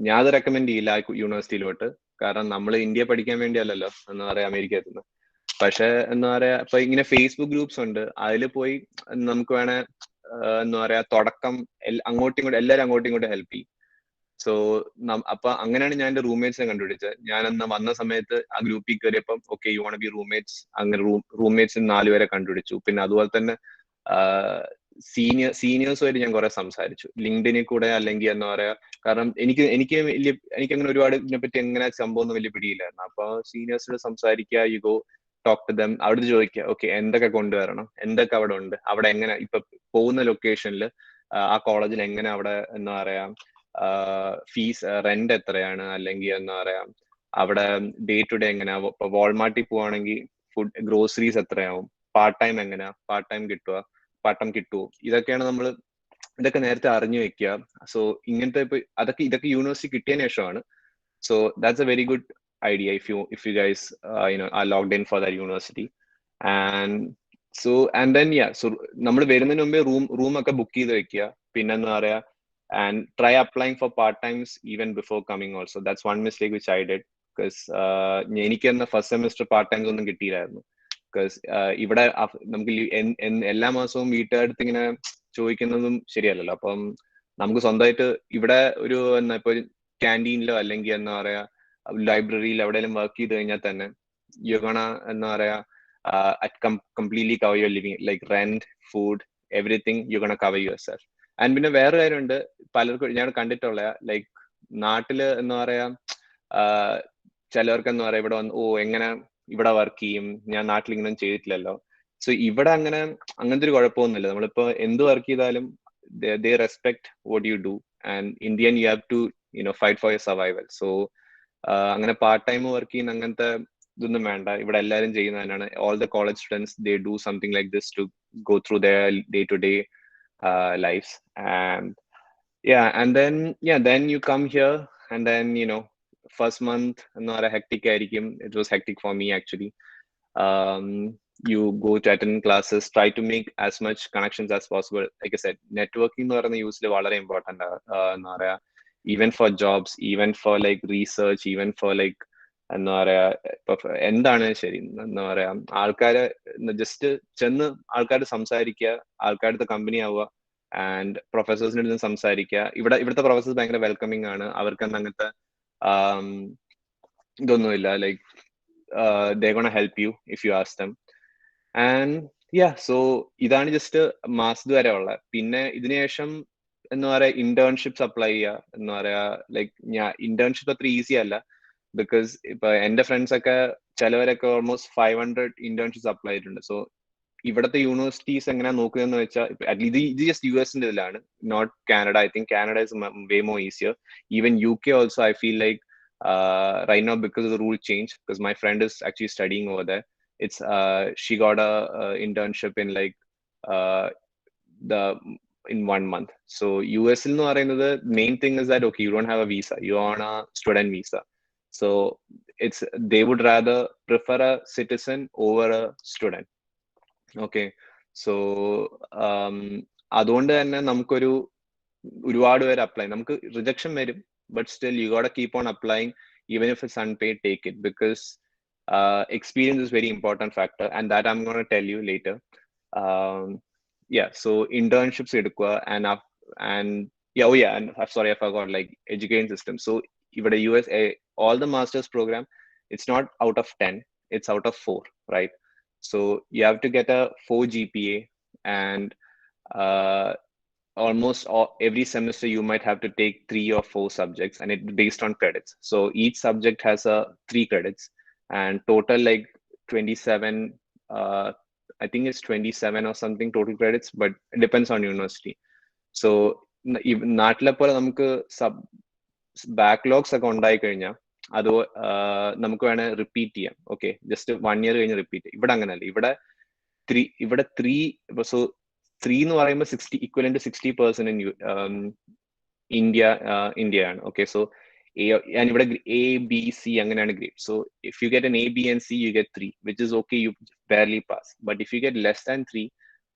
ഞാൻ അത് റെക്കമെൻഡ് ചെയ്യില്ല ആ യൂണിവേഴ്സിറ്റിയിലോട്ട്. കാരണം നമ്മൾ ഇന്ത്യ പഠിക്കാൻ വേണ്ടിയല്ലല്ലോ എന്താ പറയാ അമേരിക്ക എത്തുന്നത്. പക്ഷെ എന്താ പറയാ ഇപ്പൊ ഇങ്ങനെ ഫേസ്ബുക്ക് ഗ്രൂപ്പ്സ് ഉണ്ട്, അതിൽ പോയി നമുക്ക് വേണേ എന്താ പറയാ തുടക്കം അങ്ങോട്ടും ഇങ്ങോട്ടും എല്ലാവരും അങ്ങോട്ടും ഇങ്ങോട്ടും ഹെൽപ്പ് ചെയ്യും. സോ അപ്പൊ അങ്ങനെയാണ് ഞാൻ എന്റെ റൂംമേറ്റ്സിനെ കണ്ടുപിടിച്ചത്. ഞാൻ അന്ന് വന്ന സമയത്ത് ആ ഗ്രൂപ്പിൽ കയറിയപ്പം okay you won't be roommates, അങ്ങനെ റൂംമേറ്റ്സ് 4 പേരെ കണ്ടുപിടിച്ചു. പിന്നെ അതുപോലെ തന്നെ സീനിയേഴ്സുമായിട്ട് ഞാൻ കുറെ സംസാരിച്ചു ലിങ്ക്ഡിനിൽ കൂടെ, അല്ലെങ്കിൽ എന്താ പറയാ. കാരണം എനിക്ക് അങ്ങനെ ഒരുപാട് ഇതിനെപ്പറ്റി എങ്ങനെ സംഭവം ഒന്നും വലിയ പിടിയില്ലായിരുന്നു. അപ്പൊ സീനിയേഴ്സിനോട് സംസാരിക്കുക, you go talk to them, അവിടുത്തെ ചോദിക്കുക ഓക്കെ എന്തൊക്കെ കൊണ്ടുവരണം, എന്തൊക്കെ അവിടെ ഉണ്ട്, അവിടെ എങ്ങനെ ഇപ്പൊ പോകുന്ന ലൊക്കേഷനിൽ ആ കോളേജിൽ എങ്ങനെ അവിടെ എന്താ പറയാ ഫീസ് റെന്റ് എത്രയാണ്, അല്ലെങ്കിൽ എന്താ പറയാ അവിടെ ഡേ ടു ഡേ എങ്ങനെയാ. ഇപ്പൊ വാൾമാർട്ടിൽ പോവാണെങ്കിൽ ഫുഡ് ഗ്രോസറീസ് എത്രയാവും, പാർട്ട് ടൈം എങ്ങനെയാ, പാർട്ട് ടൈം കിട്ടുമോ, ഇതൊക്കെ നേരത്തെ അറിഞ്ഞു വെക്കുക. സോ ഇങ്ങനത്തെ ഇപ്പൊ ഇതൊക്കെ യൂണിവേഴ്സിറ്റി കിട്ടിയതിനു ശേഷമാണ്. So that's A very good idea if you guys are logged in for that university. And then yeah, so നമ്മൾ വരുന്നതിന് മുമ്പേ റൂം ഒക്കെ ബുക്ക് ചെയ്ത് വെക്കുക. പിന്നെന്താ പറയാ, and try applying for part times even before coming also. That's one mistake which I did, because എനിക്ക് തന്നെ ഫസ്റ്റ് സെമിസ്റ്റർ പാർട്ട് ടൈംസ് ഒന്നും കിട്ടിയില്ലായിരുന്നു. ബിക്കോസ് ഇവിടെ നമുക്ക് എല്ലാ മാസവും വീട്ടുകാരടുത്ത് ഇങ്ങനെ ചോദിക്കുന്നതും ശരിയല്ലല്ലോ. അപ്പം നമുക്ക് സ്വന്തമായിട്ട് ഇവിടെ ഒരു ഇപ്പൊ ക്യാൻറ്റീനിലോ അല്ലെങ്കിൽ എന്താ പറയാ ലൈബ്രറിയിൽ എവിടെയെങ്കിലും വർക്ക് ചെയ്ത് കഴിഞ്ഞാൽ തന്നെ യുഗണ എന്താ പറയാ completely cover your living, like rent, food, everything you gonna cover yourself. And പിന്നെ വേറെ കാര്യമുണ്ട്, പലർക്കും ഞാൻ കണ്ടിട്ടുള്ള ലൈക്ക് നാട്ടില് എന്താ പറയാ ചിലവർക്ക് എന്താ പറയാ ഇവിടെ വന്ന് എങ്ങനെ ഇവിടെ വർക്ക് ചെയ്യും, ഞാൻ നാട്ടിൽ ഇങ്ങനെ ചെയ്തിട്ടില്ലല്ലോ. സോ ഇവിടെ അങ്ങനത്തെ ഒരു കുഴപ്പമൊന്നുമില്ല. നമ്മളിപ്പോ എന്ത് വർക്ക് ചെയ്താലും they respect what you do, and in the end you have to fight for your survival. So അങ്ങനെ പാർട്ട് ടൈം വർക്ക് ചെയ്യുന്ന അങ്ങനത്തെ ഇതൊന്നും വേണ്ട. ഇവിടെ എല്ലാവരും ചെയ്യുന്നതന്നെയാണ്. All the college students they do something like this to go through their day to day lives. And then you come here, and then first month not a hectic ആയിരിക്കും. It was hectic for me actually. um, you go to attend classes, try to make as much connections as possible. Like I said, networking എന്ന് പറയുന്ന യൂസിൽ വളരെ important എന്താ പറയാ, even for jobs, even for like research, even for like എന്താ പറയാ ഇപ്പൊ എന്താണ് ശരി എന്താ പറയാ ആൾക്കാരെ ജസ്റ്റ് ചെന്ന് ആൾക്കാര് സംസാരിക്കുക, ആൾക്കാരുടെ കമ്പനി ആവുക, ആൻഡ് പ്രൊഫസേഴ്സിന്റെ അടുത്ത് സംസാരിക്കുക. ഇവിടുത്തെ പ്രൊഫസേഴ്സ് ഭയങ്കര വെൽക്കമിങ് ആണ്. അവർക്ക് അങ്ങനത്തെ ഇതൊന്നുമില്ല. Like they're gonna help you if you ask them. And yeah, so ഇതാണ് ജസ്റ്റ് മാസത് വരെ ഉള്ള. പിന്നെ ഇതിനുശേഷം എന്താ പറയാ ഇന്റേൺഷിപ്സ് അപ്ലൈ ചെയ്യുക. എന്താ പറയാ ലൈക്ക് ഞാൻ ഇന്റേൺഷിപ്പ് അത്ര ഈസി അല്ല, ബിക്കോസ് ഇപ്പൊ എന്റെ ഫ്രണ്ട്സ് ഒക്കെ ചിലവരൊക്കെ ഓൾമോസ്റ്റ് 500 ഇന്റേൺഷിപ്സ് അപ്ലൈ ചെയ്തിട്ടുണ്ട്. സോ ഇവിടുത്തെ യൂണിവേഴ്സിറ്റീസ് എങ്ങനെയാ നോക്കുന്നതെന്ന് വെച്ചാൽ ഇത് ജസ്റ്റ് യുഎസിന്റെ ഇതിലാണ്, not Canada. I think Canada is way more easier. Even UK also I feel like right now, because of the rule change, because my friend is actually studying over there. It's she got a internship in like the in 1 month. So US il nu parayunnathu main thing is that okay, you don't have a visa, you're on a student visa. So they would rather prefer a citizen over a student. Okay, so അതുകൊണ്ട് തന്നെ നമുക്കൊരു ഒരുപാട് പേര് apply, നമുക്ക് rejection വരും, but still you gotta keep on applying. Even if it's unpaid, take it, because experience is very important factor, and that I'm going to tell you later. So internships edukka, and and I'm sorry, I forgot, like education system. So even the US, all the masters program, it's not out of 10, it's out of 4, right? So you have to get a 4 GPA, and almost every semester you might have to take 3 or 4 subjects, and it's based on credits. So each subject has 3 credits, and total like 27, I think it's 27 or something total credits, but it depends on university. So നാട്ടിലെ പോലെ നമുക്ക് backlogs ഒക്കെ ഉണ്ടായി കഴിഞ്ഞാൽ അത് നമുക്ക് വേണേ repeat ചെയ്യാം. ഓക്കെ, ജസ്റ്റ് 1 year കഴിഞ്ഞ് റിപ്പീറ്റ്. ഇവിടെ അങ്ങനെയല്ല. ഇവിടെ ത്രീ സോ 3 എന്ന് പറയുമ്പോൾ 60 equivalent to 60% in ഇന്ത്യയാണ്. ഓക്കെ, സോ and ഇവിടെ A, B, C അങ്ങനെയാണ് grade. So if you get an A, B and C, you get 3, which is okay, you barely pass. But if you get less than 3,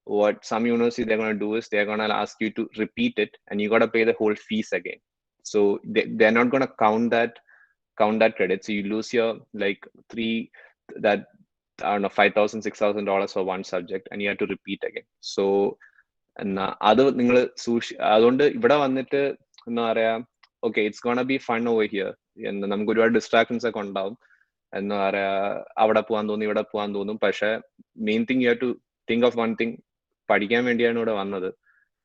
what some university they're going to do is they're going to ask you to repeat it, and you got to pay the whole fees again. So they're not going to count that credit. So you lose your like three that I don't know $5,000 $6,000 for one subject, and you have to repeat again. So എന്നാ അത് നിങ്ങൾ അതുകൊണ്ട് ഇവിടെ വന്നിട്ട് എന്താ പറയാ, okay it's gonna B fun over here, എന്താ നമുക്ക് ഒരുപാട് ഡിസ്ട്രാക്ഷൻസ് ഒക്കെ ഉണ്ടാവും, എന്താ പറയാ അവിടെ പോകാൻ തോന്നും ഇവിടെ പോകാൻ തോന്നും. പക്ഷെ main thing you have to think of one thing, പഠിക്കാൻ വേണ്ടിയാണ് ഇവിടെ വന്നത്.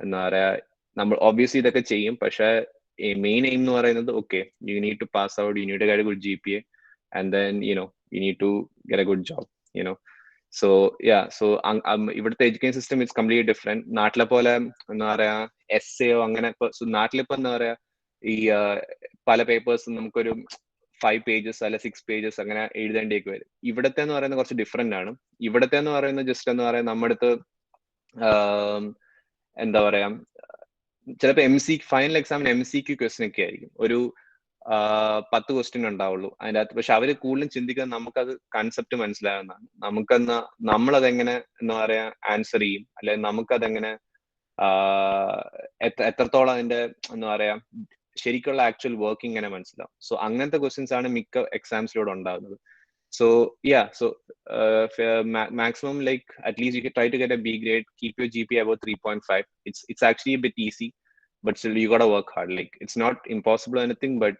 എന്താ പറയാ നമ്മൾ ഒബ്വിയസ്ലി ഇതൊക്കെ ചെയ്യും, പക്ഷെ മെയിൻ എയിം എന്ന് പറയുന്നത് okay you need to pass out, you need to get a good GPA, and then you need to get a good job. So so ഇവിടുത്തെ education system it's completely different. നാട്ടിലെ പോലെ എന്താ പറയാ എസ്സേയോ അങ്ങനെ ഇപ്പൊ നാട്ടിലിപ്പോ എന്താ പറയാ ഈ പല പേപ്പേഴ്സും നമുക്കൊരു 5 pages അല്ല 6 pages അങ്ങനെ എഴുതേണ്ടിയൊക്കെ വരും. ഇവിടത്തെ എന്ന് പറയുന്നത് കുറച്ച് ഡിഫറെന്റ് ആണ്. ഇവിടത്തെ എന്ന് പറയുന്നത് ജസ്റ്റ് എന്താ പറയാ നമ്മുടെ അടുത്ത് എന്താ പറയാ ചിലപ്പോൾ ഫൈനൽ എക്സാമിന് MCQ ക്വസ്റ്റ്യൻ ഒക്കെ ആയിരിക്കും. ഒരു 10 ക്വസ്റ്റ്യൻ ഉണ്ടാവുള്ളൂ അതിൻ്റെ അകത്ത്. പക്ഷെ അവര് കൂടുതലും ചിന്തിക്കുന്നത് നമുക്കത് കൺസെപ്റ്റ് മനസ്സിലാകുന്നതാണ്, നമുക്കെന്നാ നമ്മളതെങ്ങനെ എന്താ പറയാ ആൻസർ ചെയ്യും, അല്ലെങ്കിൽ നമുക്കതെങ്ങനെ എത്രത്തോളം അതിന്റെ എന്താ പറയാ ശരിക്കുള്ള ആക്ച്വൽ വർക്കിംഗ് എങ്ങനെ മനസ്സിലാവും. സോ അങ്ങനത്തെ ക്വസ്റ്റ്യൻസ് ആണ് മിക്ക എക്സാംസിലൂടെ ഉണ്ടാകുന്നത്. So so maximum like at least you can try to get a B grade, keep your GPA about 3.5. It's actually a bit easy, but still you gotta work hard. Like it's not impossible or anything, but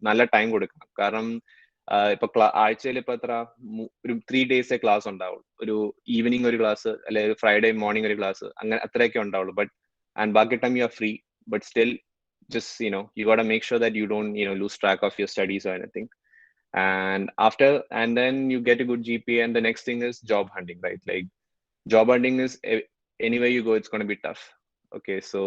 നല്ല time കൊടുക്കണം. കാരണം ഇപ്പൊ ആഴ്ചയിൽ ഇപ്പൊ എത്ര ഒരു 3 days class ഉണ്ടാവുള്ളൂ. ഒരു ഈവനിങ് ഒരു ക്ലാസ്, അല്ലെങ്കിൽ ഫ്രൈഡേ മോർണിംഗ് ഒരു ക്ലാസ്, അങ്ങനെ അത്രയൊക്കെ ഉണ്ടാവുള്ളൂ. ബട്ട് ആൻഡ് ബാക്കി time you are free, but still just you got to make sure that you don't lose track of your studies or anything. And then you get a good GPA, and the next thing is job hunting, right? Like job hunting is anywhere you go it's going to be tough. Okay, so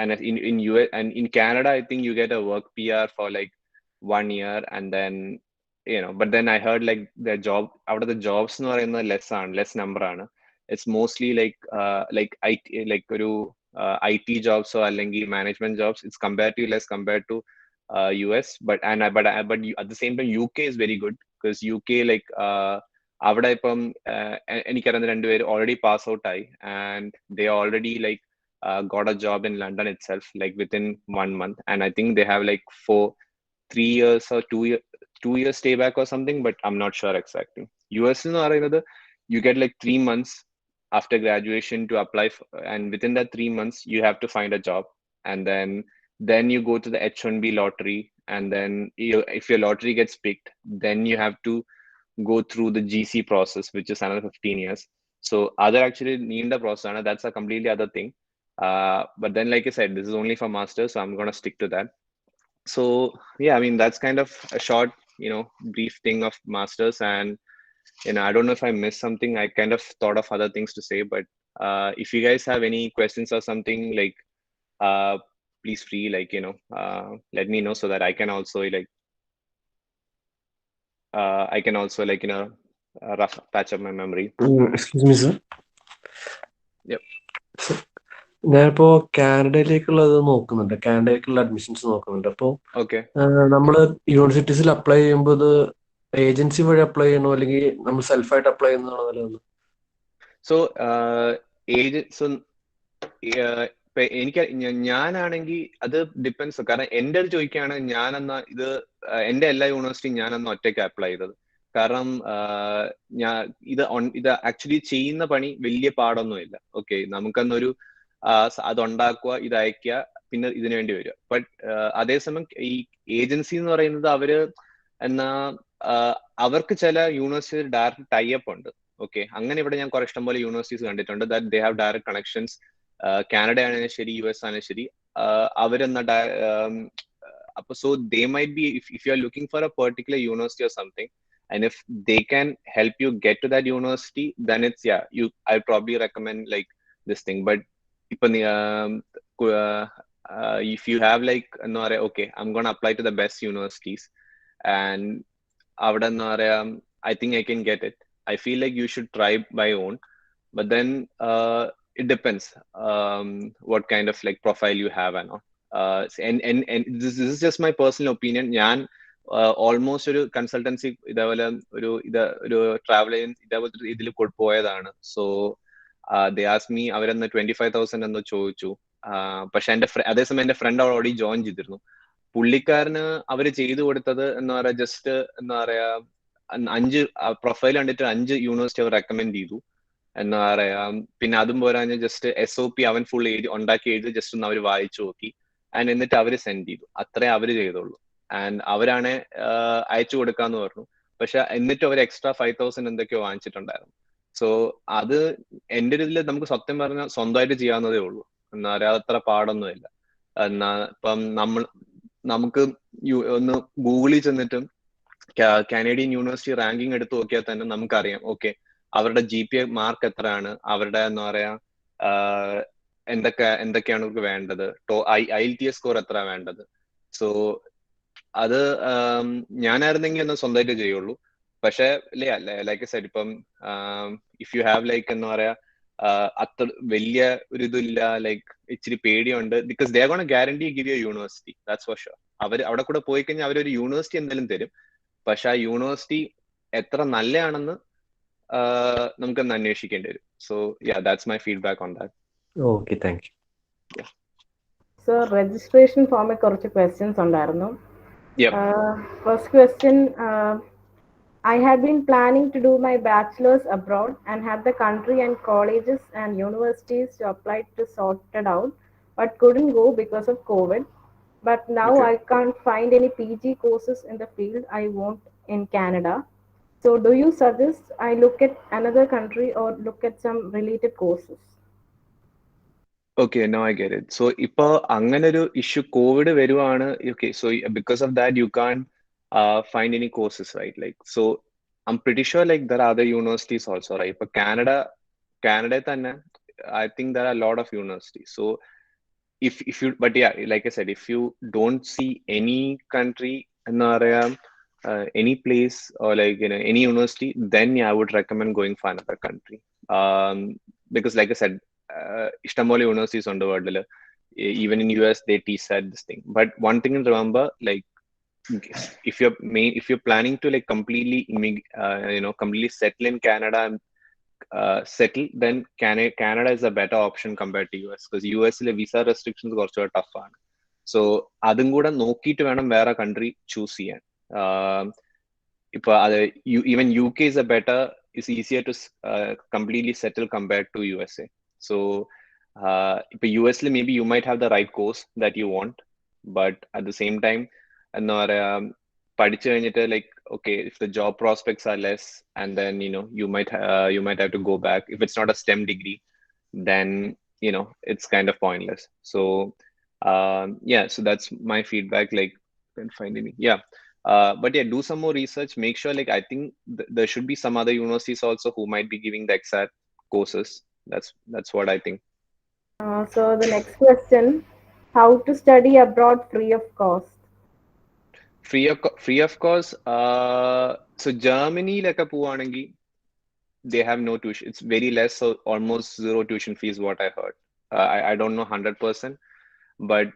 and in US and in Canada I think you get a work PR for like 1 year, and then but then I heard like the job out of the jobs no are less number ആണ്. It's mostly like IT, like ഒരു IT jobs or അല്ലെങ്കിൽ management jobs. It's comparatively less compared to US, but at the same time UK is very good, because UK like അവിടെ ഇപ്പം എനിക്കറിയുന്ന രണ്ടുപേര് already pass out ആയി, and they already like got a job in London itself like within 1 month, and I think they have like 3 years or 2 years stay back or something, but I'm not sure exactly. US എന്ന് പറയുന്നത് you get like 3 months after graduation to apply for, and within that 3 months you have to find a job, and then you go to the H1B lottery, and then if your lottery gets picked, then you have to go through the GC process, which is another 15 years. So other actually need the process, that's a completely other thing. But then like I said, this is only for masters, so I'm going to stick to that. So yeah, I mean that's kind of a short brief thing of masters. And I don't know if I missed something. I kind of thought of other things to say, but if you guys have any questions or something, like please free let me know, so that I can also rough patch up my memory. Excuse me, sir. Yep. ഞാനിപ്പോ കാനഡയിലേക്കുള്ളത് നോക്കുന്നുണ്ട്, കാനഡയിലേക്കുള്ള admissions നോക്കുന്നുണ്ട്. അപ്പോൾ Okay. നമ്മള് യൂണിവേഴ്സിറ്റീസിൽ apply ചെയ്യുമ്പോൾ ഇത് agency വഴി apply ചെയ്യണോ, അല്ലെങ്കിൽ നമ്മൾ സെൽഫായിട്ട് അപ്ലൈ ചെയ്യുന്നതാണോ നല്ലത്? So ഇപ്പൊ എനിക്ക് ഞാനാണെങ്കിൽ അത് ഡിപ്പെൻസ്. കാരണം എൻ്റെ അത് ചോദിക്കുകയാണ്, ഞാനെന്നാ ഇത് എൻ്റെ എല്ലാ യൂണിവേഴ്സിറ്റിയും ഞാനെന്നാ ഒറ്റയ്ക്ക് അപ്ലൈ ചെയ്തത്. കാരണം ഇത് ആക്ച്വലി ചെയ്യുന്ന പണി വലിയ പാടൊന്നുമില്ല. ഓക്കെ, നമുക്കെന്നൊരു അതുണ്ടാക്കുക, ഇത് അയക്കുക, പിന്നെ ഇതിനു വേണ്ടി വരിക. ബട്ട് അതേസമയം ഈ ഏജൻസി എന്ന് പറയുന്നത് അവര് അവർക്ക് ചില യൂണിവേഴ്സിറ്റി ഡയറക്റ്റ് ടൈപ്പ് ഉണ്ട്. ഓക്കെ, അങ്ങനെ ഇവിടെ ഞാൻ കുറെ ഇഷ്ടംപോലെ യൂണിവേഴ്സിറ്റീസ് കണ്ടിട്ടുണ്ട് that they have direct connections. Canada ആണെങ്കിലും ശരി, US ആണെങ്കിലും ശരി, അവരെന്നാ അപ്പൊ so they might be, if you are looking for A particular university or something, and if they can help you get to that university, then it's I'll probably recommend like this thing. But if you have like okay, I'm gonna apply to the best universities, and I think I can get it, I feel like you should try by own. But then it depends what kind of like profile you have and all. And this is just my personal opinion. Almost ഒരു consultancy ഇതേപോലെ ഒരു travel agency ഇതേപോലത്തെ ഇതിൽ പോയതാണ്. So they as me അവരെന്ന് 25,000 എന്തോ ചോദിച്ചു. പക്ഷെ അതേസമയം എന്റെ ഫ്രണ്ട് ഓൾറെഡി ജോയിൻ ചെയ്തിരുന്നു. പുള്ളിക്കാരന് അവര് ചെയ്തു കൊടുത്തത് എന്താ പറയാ, ജസ്റ്റ് എന്താ പറയാ 5 പ്രൊഫൈൽ കണ്ടിട്ട് 5 യൂണിവേഴ്സിറ്റി അവർ റെക്കമെൻഡ് ചെയ്തു. എന്താ പറയാ, പിന്നെ അതും പോരാഞ്ഞ് ജസ്റ്റ് SOP അവൻ ഫുൾ ഉണ്ടാക്കി എഴുതി ജസ്റ്റ് ഒന്ന് അവർ വായിച്ചു നോക്കി. ആൻഡ് എന്നിട്ട് അവര് സെൻഡ് ചെയ്തു. അത്രേ അവര് ചെയ്തുള്ളൂ. ആൻഡ് അവരാണ് അയച്ചു കൊടുക്കാന്ന് പറഞ്ഞു. പക്ഷെ എന്നിട്ടും അവർ എക്സ്ട്രാ 5,000 എന്തൊക്കെയോ വാങ്ങിച്ചിട്ടുണ്ടായിരുന്നു. സോ അത് എന്റെ ഒരു ഇതിൽ നമുക്ക് സത്യം പറഞ്ഞാൽ സ്വന്തമായിട്ട് ചെയ്യാവുന്നതേ ഉള്ളൂ. എന്താ പറയാ, അത്ര പാടൊന്നുമില്ല. എന്നാ ഇപ്പം നമുക്ക് ഒന്ന് ഗൂഗിളിൽ ചെന്നിട്ടും കാനഡിയൻ യൂണിവേഴ്സിറ്റി റാങ്കിങ് എടുത്ത് നോക്കിയാൽ തന്നെ നമുക്കറിയാം, ഓക്കെ അവരുടെ GPA മാർക്ക് എത്രയാണ്, അവരുടെ എന്താ പറയാ എന്തൊക്കെയാണ് അവർക്ക് വേണ്ടത്, IELTS സ്കോർ എത്ര വേണ്ടത്. സോ അത് ഞാനായിരുന്നെങ്കിൽ ഒന്ന് സ്വന്തമായിട്ട് ചെയ്യുള്ളൂ. പക്ഷെ ലൈക്ക് സെഡ്, ഇപ്പം ഇഫ് യു ഹാവ് ലൈക്ക് എന്താ പറയാ അത്ര വലിയ ഒരു ഇതില്ല, ലൈക്ക് ഇച്ചിരി പേടിയുണ്ട്, because they gonna guarantee give you university, that's for sure. അവിടെ കൂടെ പോയി കഴിഞ്ഞാൽ അവരൊരു യൂണിവേഴ്സിറ്റി എന്തെങ്കിലും തരും. പക്ഷെ ആ യൂണിവേഴ്സിറ്റി എത്ര നല്ലതാണെന്ന് നമുക്കൊന്ന് അന്വേഷിക്കേണ്ടി വരും. So that's my feedback on that. Okay, thank you. So registration ഫോമിൽ കുറച്ച് ക്വസ്റ്റ്യൻസ് ഉണ്ടായിരുന്നു. Yep. First question, I had been planning to do my bachelor's abroad and had the country and colleges and universities to apply to sorted out, but couldn't go because of COVID. But now Okay. I can't find any PG courses in the field I want in Canada. So do you suggest I look at another country or look at some related courses? Okay, now I get it. So ഇപ്പൊ അങ്ങനെ ഒരു issue Covid വരുവാണ്. Okay, so because of that you can't find any courses, right? Like, so I'm pretty sure like there are other universities also, right? ഇപ്പൊ Canada തന്നെ I think there are a lot of universities. So if you, but yeah, like I said, if you don't see any country എന്താ പറയാ any place or like any university, then yeah, I would recommend going for another country. Because like I said, ഇഷ്ടംപോലെ universities ഉണ്ട് വേൾഡിൽ. Even in US they teach that this thing. But one thing to remember, like if you're planning to like completely completely settle in Canada and settle, then Canada is a better option compared to US, because US visa restrictions കുറച്ചുകൂടെ tough ആണ്. So അതും കൂടെ നോക്കിയിട്ട് വേണം വേറെ country choose ചെയ്യാൻ. ഇപ്പൊ അത് even UK is a better, is easier to completely settle compared to USA. So ഇപ്പൊ US maybe you might have the right course that you want, but at the same time എന്താ പറയാ പഠിച്ചു കഴിഞ്ഞിട്ട് like, okay, if the job prospects are less, and then you might have to go back. If it's not a STEM degree, then it's kind of pointless. So so that's my feedback. Like, can't find any. But yeah, do some more research. Make sure, like, I think there should be some other universities also who might be giving the exact courses. That's what I think. So the next question, how to study abroad free of cost? Free of course. So Germany like a puanangi, they have no tuition. It's very less, so almost zero tuition fees, what I heard. I don't know 100%, but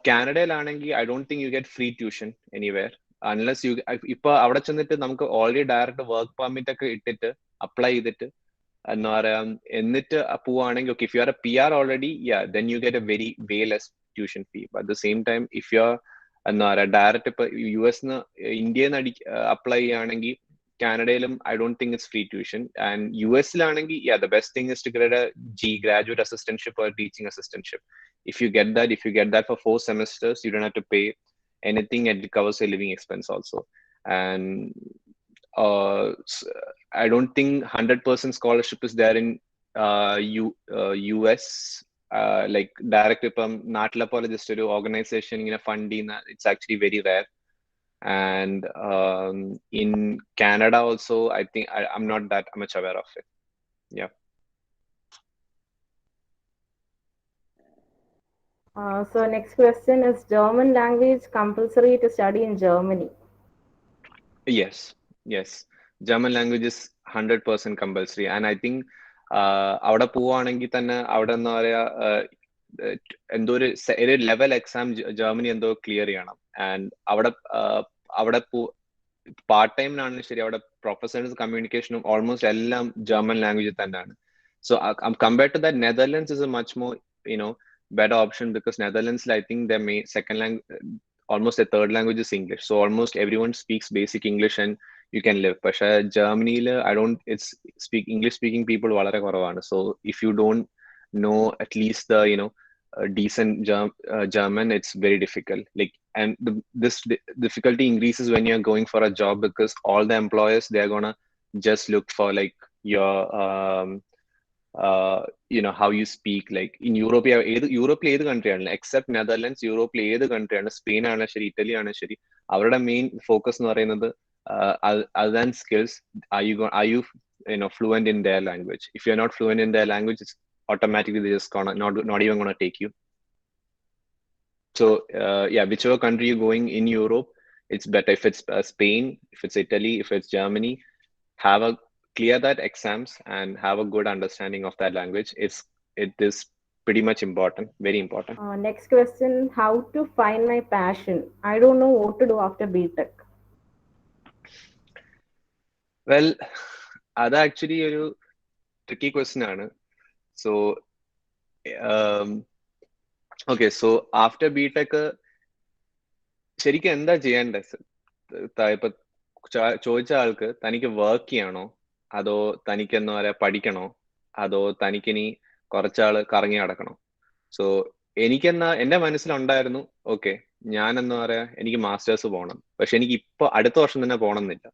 Canada lanangi, I don't think you get free tuition anywhere unless you ഇപ്പൊ അവിടെ ചെന്നിട്ട് നമുക്ക് already direct work permit ഒക്കെ ഇട്ടിട്ട് apply ചെയ്തിട്ട് എന്താ പറയാ എന്നിട്ട് പോവാണെങ്കിൽ, okay, if you are a PR already, yeah, then you get a way less tuition fee. But at the same time, if you're എന്താ പറയാ ഡയറക്റ്റ് ഇപ്പൊ US ഇന്ത്യയിൽ നിന്ന് അപ്ലൈ ചെയ്യുകയാണെങ്കിൽ കാനഡയിലും I don't think it's free tuition. And US ലാണെങ്കിൽ, yeah, the best thing is to get a graduate assistantship or teaching assistantship. If you get that for 4 semesters, you don't have to pay anything, and it covers your living expense also. And I don't think 100% scholarship is there in US. Like direct ഇപ്പം നാട്ടിലെ പോലെ just ഒരു organisation ഇങ്ങനെ fund ചെയ്യുന്ന, it's actually very rare. And in Canada also, I think I'm not that much aware of it. Yeah. So next question, is German language compulsory to study in Germany? Yes. German language is 100% compulsory. And I think അവിടെ പോവാണെങ്കിൽ തന്നെ അവിടെ എന്താ പറയാ എന്തോ ഒരു level exam Germany എന്തോ clear ചെയ്യണം. ആൻഡ് അവിടെ പാർട്ട് ടൈമിനാണെങ്കിലും ശരി, അവിടെ പ്രൊഫസേഴ്സ് കമ്മ്യൂണിക്കേഷനും ഓൾമോസ്റ്റ് എല്ലാം ജർമ്മൻ ലാംഗ്വേജിൽ തന്നെയാണ്. So compared to that, Netherlands is a much more, better option, because Netherlands, I think their main second language, almost their third language is English. So almost everyone speaks basic English and you can live. But Germany, I don't, it's speak English speaking people വളരെ കുറവാണ്. So if you don't know at least the, decent German, it's very difficult. Like, and this difficulty increases when you're going for a job, because all the employers, they're gonna just look for like your how you speak. Like in Europe, യൂറോപ്പിൽ ഏത് കൺട്രിയാണ് except Netherlands, യൂറോപ്പിൽ ഏത് കൺട്രിയാണ്, Spain ആണ് ശരി, Italy ആണ് ശരി, അവരുടെ main focus എന്ന് പറയുന്നത് other than skills, are you fluent in their language? If you're not fluent in their language, it's automatically they just gonna not even gonna take you. So yeah, whichever country you're going in Europe, it's better if it's Spain, if it's Italy, if it's Germany, have a clear that exams and have a good understanding of that language. It is pretty much important, very important. Next question, how to find my passion? I don't know what to do after BTech. Well, അത് actually ഒരു tricky question ആണ്. So okay, so after BTech ശരിക്കും എന്താ ചെയ്യേണ്ടത്? ഇപ്പൊ ചോദിച്ച ആൾക്ക് തനിക്ക് വർക്ക് ചെയ്യണോ, അതോ തനിക്ക് എന്താ പറയാ പഠിക്കണോ, അതോ തനിക്കിനി കുറച്ചാള് കറങ്ങി നടക്കണോ? സോ എന്റെ മനസ്സിലുണ്ടായിരുന്നു, ഓക്കെ ഞാൻ എന്താ പറയാ എനിക്ക് മാസ്റ്റേഴ്സ് പോകണം, പക്ഷെ എനിക്ക് ഇപ്പൊ അടുത്ത വർഷം തന്നെ പോകണം എന്നില്ല.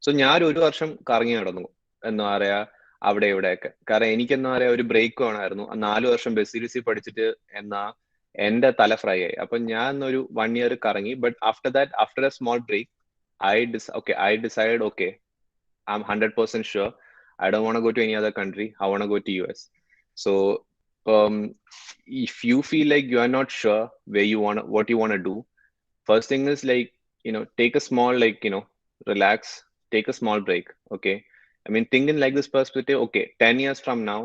സോ ഞാൻ ഒരു വർഷം കറങ്ങി നടന്നു എന്താ പറയാ അവിടെ ഇവിടെയൊക്കെ. കാരണം എനിക്ക് എന്താ പറയാ ഒരു ബ്രേക്ക് വേണമായിരുന്നു. 4 വർഷം ബസിലിസി പഠിച്ചിട്ട് എന്നാ എന്റെ തല ഫ്രൈ ആയി. അപ്പൊ ഞാൻ ഒരു 1 ഇയർ കറങ്ങി. But after that, after a small break, I decided, okay, I'm 100% sure I don't want to go to any other country. I want to go to US. So if you feel like you are not sure what you want to do, first thing is like, take a small, like, relax, take a small break. Okay. I mean, think in like this perspective, okay, 10 years from now,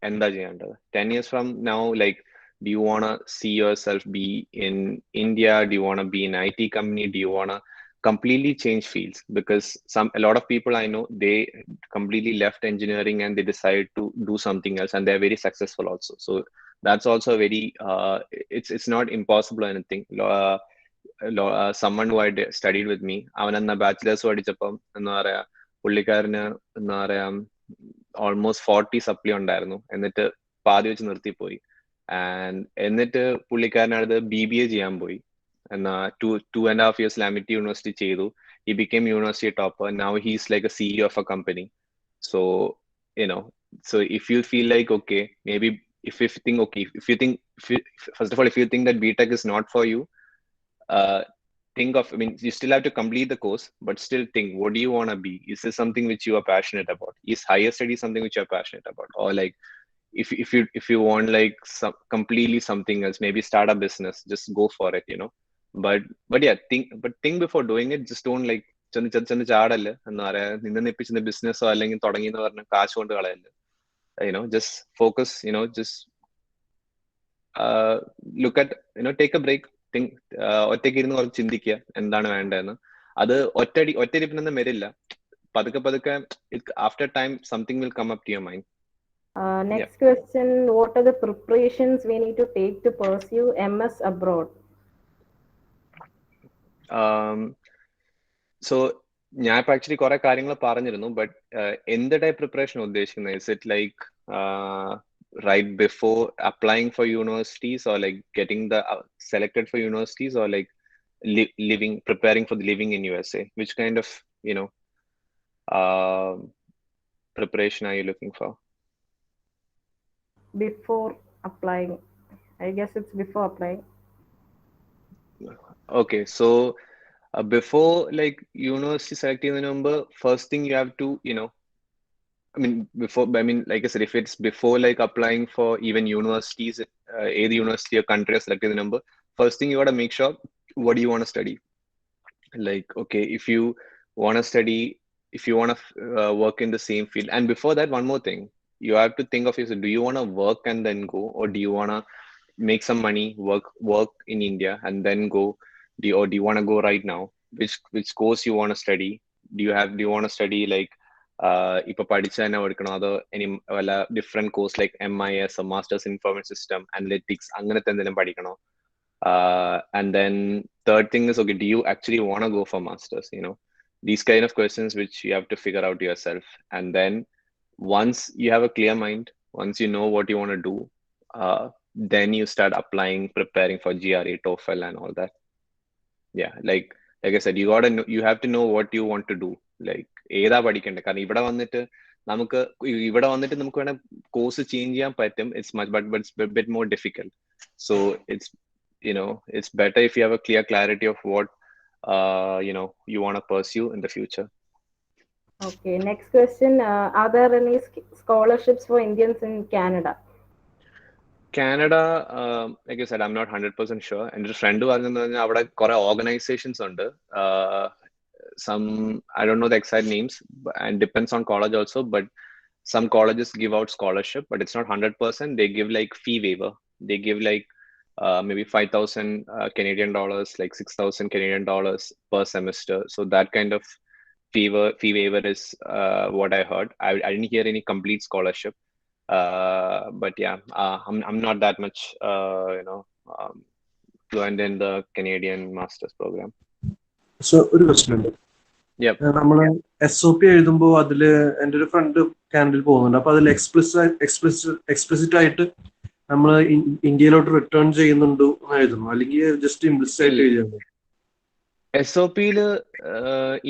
എന്താ ചെയ്യേണ്ടത്? 10 years from now, like, do you want to see yourself be in India? Do you want to be in IT company? Do you want to completely change fields? Because a lot of people I know, they completely left engineering and they decided to do something else, and they're very successful also. So that's also very it's not impossible or anything. Someone who had studied with me, അവൻ എന്നാ bachelors പഠിച്ചപ്പം എന്താ പറയാ പുള്ളിക്കാരന് എന്താ പറയാ almost 40 സപ്ലി ഉണ്ടായിരുന്നു, എന്നിട്ട് പാതി വെച്ച് നിർത്തിപ്പോയി. എന്നിട്ട് പുള്ളിക്കാരനടുത്ത് BBA ചെയ്യാൻ പോയി. എന്നാ 2.5 years ലാമിറ്റി യൂണിവേഴ്സിറ്റി ചെയ്തു. He became university topper. Now he's like a CEO of a company. So so if you feel like, okay, maybe if you think, okay, first of all, if you think that BTech is not for you, think of, I mean, you still have to complete the course, but still think, what do you want to be? Is this something which you are passionate about? Is higher study something which you're passionate about? Or like, if you want like completely something else, maybe start a business, just go for it, but yeah, think before doing it. Just don't like ചെന്ന് ചാടല്ല എന്താ പറയാ, നിന്ന് നിപ്പിച്ച് ബിസിനസ്സോ അല്ലെങ്കിൽ തുടങ്ങി എന്ന് പറഞ്ഞ കാശ് കൊണ്ട് കളയല്ല. Just focus, just look at, take a break, think, ഒറ്റയ്ക്ക് ഇരുന്ന് കുറച്ച് ചിന്തിക്കുക എന്താണ് വേണ്ടതെന്ന്. അത് ഒറ്റയിരിപ്പിനൊന്നും വരില്ല, പതുക്കെ after time something will come up to your mind. Next question, what are the preparations we need to take to pursue MS abroad? So ഞാൻ ഇപ്പൊ ആക്ച്വലി കുറെ കാര്യങ്ങൾ പറഞ്ഞിരുന്നു, ബട്ട് എന്ത് ടൈപ്പ് പ്രിപ്പറേഷൻ ഉദ്ദേശിക്കുന്നത്? Is it like right before applying for universities, or like getting the selected for universities, or like preparing for the living in USA? Which kind of preparation are you looking for? Before applying, I guess it's before applying. Okay, so before like university selecting the number, first thing you have to like I said, if it's before like applying for even universities, either university or country or selecting the number, first thing you got to make sure, what do you want to study? Like, okay, if you want to study, if you want to work in the same field, and before that, one more thing, you have to think of yourself, do you want to work and then go, or do you want to make some money, work in India and then go? Do you want to go right now? Which course you want to study? Do you want to study like ഇപ്പൊ പഠിച്ച തന്നെ എടുക്കണോ അതോ ഇനി വല്ല different course like MIS masters information system analytics അങ്ങനത്തെ എന്തെങ്കിലും പഠിക്കണോ? And then third thing is, okay, do you actually want to go for masters? These kind of questions which you have to figure out yourself. And then once you have a clear mind, once you know what you want to do, then you start applying, preparing for GRE, TOEFL, and all that. Yeah, like I said, you have to know what you want to do. Like ഏതാ പഠിക്കണ്ടേ? കാരണം ഇവിടെ വന്നിട്ട് നമുക്ക് വേണേൽ course change ചെയ്യാൻ പറ്റും. It's much, but it's a bit more difficult. So it's better if you have a clear clarity of what you want to pursue in the future. Okay, next question. Are there any scholarships for Indians in Canada? Canada, like I said, I'm not 100% sure. എൻ്റെ ഒരു front പറഞ്ഞത് അവിടെ കുറെ organisations ഉണ്ട്. Some, I don't know the exact names, and depends on college also, but some colleges give out scholarship, but it's not 100%. They give like fee waiver. They give like maybe 5,000 Canadian dollars, like 6,000 Canadian dollars per semester. So that kind of fee waiver is what I heard. I didn't hear any complete scholarship. But yeah, I'm not that much fluent in the Canadian master's program. So ഒരു question ഉണ്ട്. Yep. നമ്മള് SOP എഴുതുമ്പോൾ അതില് എൻ്റെ ഒരു front കാനഡയിൽ പോകുന്നുണ്ട്. അപ്പൊ അതിൽ എക്സ്പ്ലിസിറ്റ് ആയിട്ട് നമ്മൾ ഇന്ത്യയിലോട്ട് റിട്ടേൺ ചെയ്യുന്നുണ്ടോ എന്ന് എഴുതുന്നു, അല്ലെങ്കിൽ ജസ്റ്റ് ഇംപ്ലിസിറ്റ് ആയിട്ട് എഴുതുന്നു? SOPയില്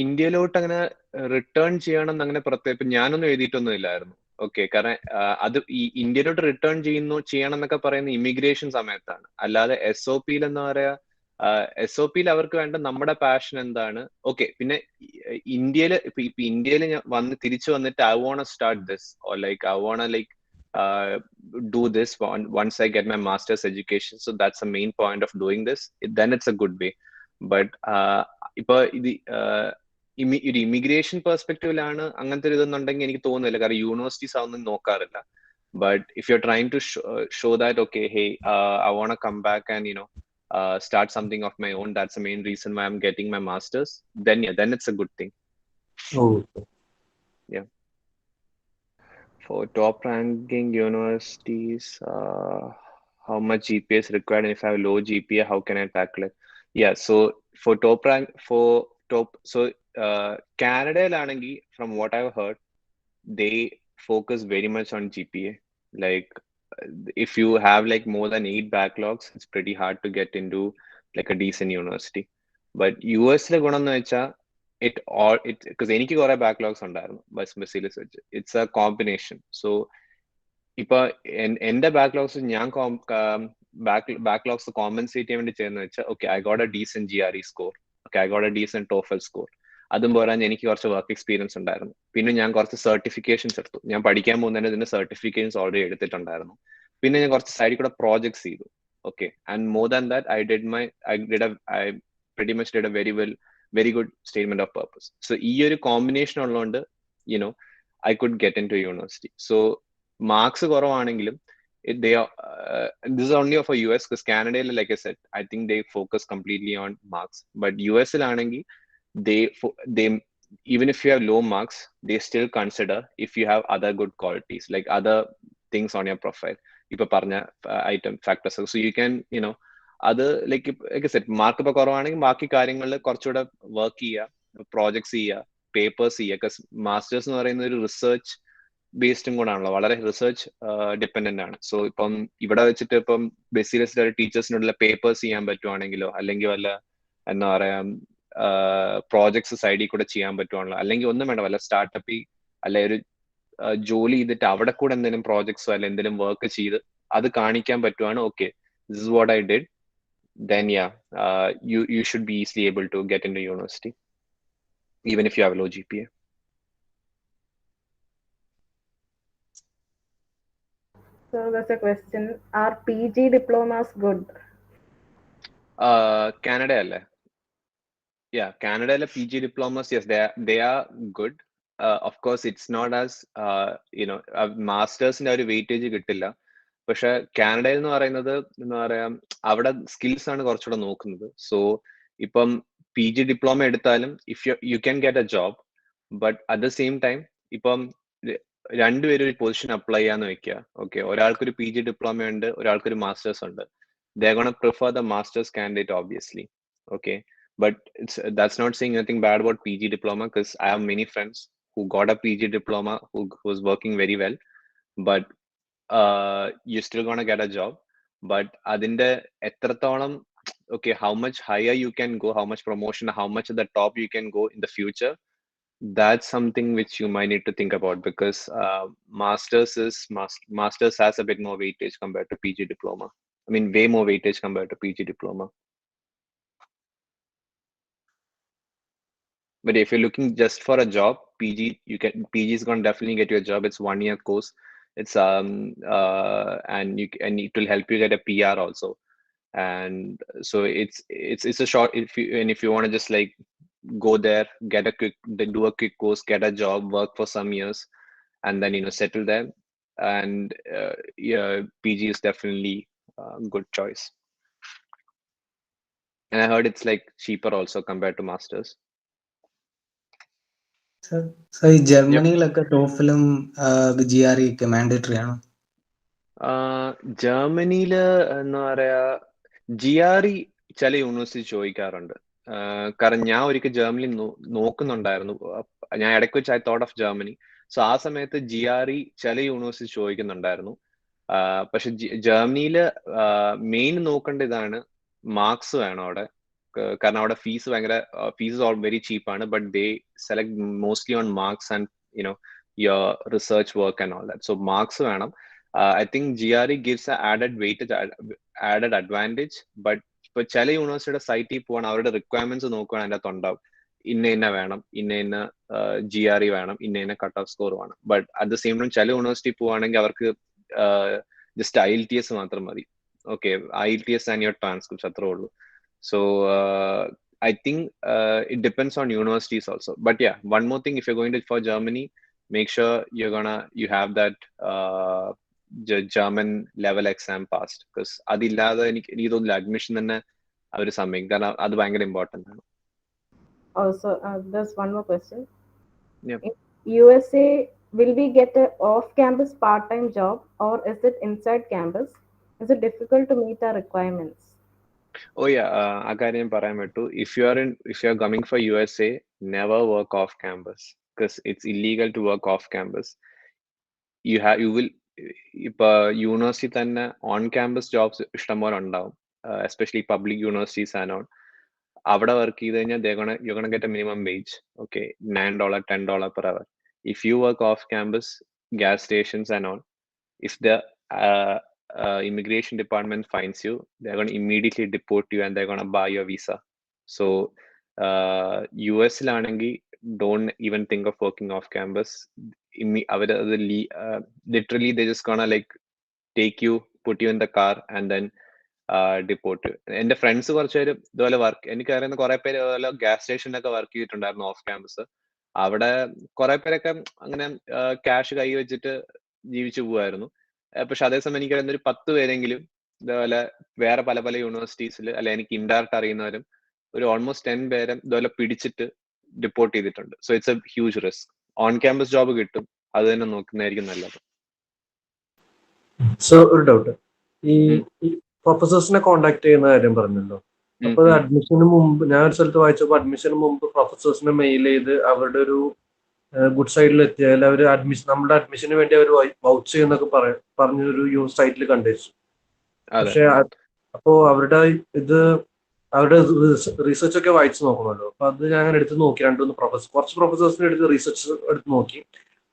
ഇന്ത്യയിലോട്ട് അങ്ങനെ റിട്ടേൺ ചെയ്യണം എന്നങ്ങനെ പ്രത്യേകം ഞാനൊന്നും എഴുതിയിട്ടൊന്നും ഇല്ലായിരുന്നു. ഓക്കെ, കാരണം അത് ഈ ഇന്ത്യയിലോട്ട് റിട്ടേൺ ചെയ്യണം എന്നൊക്കെ പറയുന്ന ഇമിഗ്രേഷൻ സമയത്താണ്. അല്ലാതെ SOPയിൽ എന്താ പറയാ, SOPയിൽ അവർക്ക് വേണ്ട നമ്മുടെ പാഷൻ എന്താണ്. ഓക്കെ, പിന്നെ ഇന്ത്യയില് ഇപ്പൊ ഇന്ത്യയിൽ തിരിച്ചു വന്നിട്ട് I want to start this, or like I want to do this once I get my master's education. So that's the main point of doing this. Then it's a good way. But ഇപ്പൊ ഇത് ഒരു immigration പെർസ്പെക്റ്റീവിലാണ് അങ്ങനത്തെ ഒരു ഇതെന്നുണ്ടെങ്കിൽ എനിക്ക് തോന്നുന്നില്ല, കാരണം universities അതൊന്നും നോക്കാറില്ല. But if you're trying to show that, okay, hey, I want to come back and start something of my own, that's the main reason why I'm getting my master's, then it's a good thing. Oh. Yeah. For top ranking universities, how much GPA is required, and if I have low GPA, how can I tackle it? Yeah, so for Canada, from what I've heard, they focus very much on GPA. Like if you have like more than 8 backlogs, it's pretty hard to get into like a decent university. But US le gunam vecha because എനിക്ക് കുറെ backlogs ഉണ്ടായിരുന്നു ബസ്സിൽ വെച്ച്. It's A combination. So ഇപ്പൊ എന്റെ backlogs ഞാൻ backlogs compensate ചെയ്യാൻ വേണ്ടി ചെയ്യുന്ന വെച്ചാൽ, okay, I got A decent GRE score, okay, I got A decent TOEFL score. അതും പോരാൻ എനിക്ക് കുറച്ച് വർക്ക് എക്സ്പീരിയൻസ് ഉണ്ടായിരുന്നു. പിന്നെ ഞാൻ കുറച്ച് സർട്ടിഫിക്കേഷൻസ് എടുത്തു. ഞാൻ പഠിക്കാൻ പോകുന്നതിന് ഇതിന്റെ സർട്ടിഫിക്കേഷൻസ് ഓൾറെഡി എടുത്തിട്ടുണ്ടായിരുന്നു. പിന്നെ ഞാൻ കുറച്ച് സൈഡിൽ കൂടെ പ്രോജക്ട്സ് ചെയ്തു. Okay, and more than that I pretty much did a very good statement of purpose. So ഈ ഒരു കോമ്പിനേഷൻ ഉള്ളതുകൊണ്ട് I could get into university. So marks കുറവാണെങ്കിലും this is only for US, because Canada, like I said, I think they focus completely on marks. But US ആണെങ്കിൽ they even if you have low marks, they still consider if you have other good qualities, like other things on your profile, ipo parna item factors. So you can അത് like I said, mark ഇപ്പൊ കുറവാണെങ്കിൽ ബാക്കി കാര്യങ്ങളിൽ കുറച്ചുകൂടെ work ചെയ്യുക, projects ചെയ്യുക, papers ചെയ്യുക. Because masters എന്ന് പറയുന്ന ഒരു റിസർച്ച് ബേസ്ഡും കൂടെ ആണല്ലോ, വളരെ റിസർച്ച് ഡിപ്പെൻഡന്റ് ആണ്. സോ ഇപ്പം ഇവിടെ വെച്ചിട്ട് ഇപ്പം ബേസിക്കലി ടീച്ചേഴ്സിനുള്ള പേപ്പേഴ്സ് ചെയ്യാൻ പറ്റുവാണെങ്കിലോ, അല്ലെങ്കിൽ വല്ല എന്താ പറയാ പ്രോജക്ട്സ് സൈഡിൽ കൂടെ ചെയ്യാൻ പറ്റുവാണല്ലോ, അല്ലെങ്കിൽ ഒന്നും വേണ്ട, വല്ല സ്റ്റാർട്ടപ്പിൽ അല്ലെ ഒരു ജോലി ചെയ്തിട്ട് അവിടെ കൂടെ എന്തെങ്കിലും പ്രോജക്ട്സോ അല്ലെ എന്തെങ്കിലും വർക്ക് ചെയ്ത് അത് കാണിക്കാൻ പറ്റുവാണ്, okay, this is what I did, then you should be easily able to get into university even if you have a low GPA. So that's a question. Are PG diplomas good? Canada alle. Yeah, Canada alle PG diplomas, yes, they are good. Of course, it's not as masters ഒരു weightage കിട്ടില്ല. പക്ഷെ കാനഡയിൽ എന്ന് പറയുന്നത് എന്താ പറയാ, അവിടെ skills ആണ് കുറച്ചുകൂടെ നോക്കുന്നത്. സോ ഇപ്പം PG ഡിപ്ലോമ എടുത്താലും if you can get A job, but at the same time ഇപ്പം രണ്ടുപേരും ഒരു പൊസിഷൻ അപ്ലൈ ചെയ്യാന്ന് വെക്കുക. ഓക്കെ, ഒരാൾക്കൊരു PG ഡിപ്ലോമ ഉണ്ട്, ഒരാൾക്കൊരു മാസ്റ്റേഴ്സ് ഉണ്ട്. They're gonna prefer the master's candidate, obviously. Okay, but that's not saying anything bad about PG diploma, because I have many friends who got a PG diploma who's working very well, but you're still gonna get a job. But adinde etratolam, okay, how much higher you can go, how much promotion, how much at the top you can go in the future, that's something which you might need to think about, because masters has a bit more weightage compared to PG diploma. I mean, way more weightage compared to PG diploma. But if you're looking just for a job, PG is going to definitely get you a job. It's 1 year course. It's and it will help you get a PR also. And so it's a short, if you want to just like go there, do a quick course, get a job, work for some years, and then settle there. And yeah, PG is definitely a good choice. And I heard it's like cheaper also compared to masters. So ഈ ജർമ്മനിയിലൊക്കെ ടോഫിലും GRE ഒക്കെ mandatory ആണോ? ജർമ്മനിയില് എന്താ പറയാ, GRE ചില university ചോദിക്കാറുണ്ട്. കാരണം ഞാൻ ഒരിക്കൽ ജർമ്മനി നോക്കുന്നുണ്ടായിരുന്നു. ഞാൻ ഇടയ്ക്ക് വെച്ച് I thought of Germany. So ആ സമയത്ത് GRE ചില യൂണിവേഴ്സിറ്റി ചോദിക്കുന്നുണ്ടായിരുന്നു. പക്ഷെ ജർമ്മനിയില് മെയിൻ നോക്കേണ്ട ഇതാണ്, മാർക്സ് വേണം അവിടെ. കാരണം അവിടെ ഫീസ് ഓൾ വെരി ചീപ്പാണ്, but they select mostly on marks and your research work and all that. So marks വേണം. I think GRE gives a added advantage, but ഇപ്പൊ ചില യൂണിവേഴ്സിറ്റിയുടെ സൈറ്റിൽ പോവാണ്, അവരുടെ റിക്വയർമെന്റ്സ് നോക്കുകയാണ്, അതിൻ്റെ അകത്ത് ഉണ്ടാവും ഇന്ന വേണം, ഇന്ന GRE വേണം, ഇന്ന കട്ട് ഓഫ് സ്കോർ വേണം. But at the same time ചില യൂണിവേഴ്സിറ്റി പോവാണെങ്കിൽ അവർക്ക് ജസ്റ്റ് IELTS മാത്രം മതി. Okay, IELTS and your transcripts അത്രേ ഉള്ളൂ. So I think it depends on universities also. But yeah, one more thing, if you're going for Germany, make sure you have that German level exam passed, because അതില്ലാതെ എനിക്ക് തോന്നുന്നില്ല admission തന്നെ അവർ സമ്മതിക്കും, കാരണം അത് ഭയങ്കര ഇമ്പോർട്ടൻ്റ് ആണ്. Also, there's one more question. Yeah. In USA, will we get a off-campus part-time job, or is it inside campus? Is it difficult to meet our requirements? Oh yeah, ആ കാര്യം പറയാൻ പറ്റൂ. If you are coming for USA, never work off campus, because it's illegal to work off campus. You will ഇപ്പൊ university തന്നെ on campus jobs ഇഷ്ടംപോലെ ഉണ്ടാവും, especially public universities and on. അവിടെ work ചെയ്ത് കഴിഞ്ഞാൽ you're gonna get a minimum wage, okay, $9, $10 per hour. If you work off campus, gas stations and all, if the immigration department finds you, they're going to immediately deport you and they're going to buy your visa. So US laanengi, don't even think of working off campus. Literally they're just gonna like take you, put you in the car and then deport you. എന്റെ friends കുറച്ചുപേര് ഇതുപോലെ എനിക്കറിയുന്ന കുറെ പേര് ഇതുപോലെ gas സ്റ്റേഷനിലൊക്കെ work ചെയ്തിട്ടുണ്ടായിരുന്നു off campus. അവിടെ കുറെ പേരൊക്കെ അങ്ങനെ ക്യാഷ് കൈ വെച്ചിട്ട് ജീവിച്ചു പോവായിരുന്നു. പക്ഷെ അതേസമയം എനിക്കറിയുന്ന ഒരു 10 പേരെങ്കിലും ഇതുപോലെ വേറെ പല പല യൂണിവേഴ്സിറ്റീസിൽ, അല്ലെ എനിക്ക് ഇൻഡയറക്റ്റ് അറിയുന്നവരും ഒരു ഓൾമോസ്റ്റ് 10 പേരെ ഇതുപോലെ പിടിച്ചിട്ട് ഡിപ്പോർട്ട് ചെയ്തിട്ടുണ്ട്. So it's A huge risk. On campus job കിട്ടും, അത് തന്നെ നോക്കുന്നതായിരിക്കും നല്ലത്. സോ ഒരു ഡൗട്ട്, ഈ പ്രൊഫസേഴ്സിനെ കോണ്ടാക്ട് ചെയ്യുന്ന കാര്യം പറഞ്ഞല്ലോ. അപ്പൊ അഡ്മിഷന് മുമ്പ് ഞാൻ ഒരു സ്ഥലത്ത് വായിച്ചപ്പോൾ അഡ്മിഷന് മുമ്പ് പ്രൊഫസേഴ്സിനെ മെയിൽ ചെയ്ത് അവരുടെ ഒരു ഗുഡ് സൈഡിൽ എത്തിയാൽ അവർ നമ്മുടെ അഡ്മിഷന് വേണ്ടി അവർ വൗച്ച് ചെയ്യുന്നൊക്കെ പറഞ്ഞൊരു സൈറ്റിൽ കണ്ടുവച്ചു. പക്ഷെ അപ്പോ അവരുടെ റീസെർച്ച് ഒക്കെ വായിച്ചു നോക്കണമല്ലോ. അപ്പൊ അത് ഞാൻ അങ്ങനെ എടുത്ത് നോക്കി, കുറച്ച് പ്രൊഫസേഴ്സിനെ എടുത്ത് നോക്കി.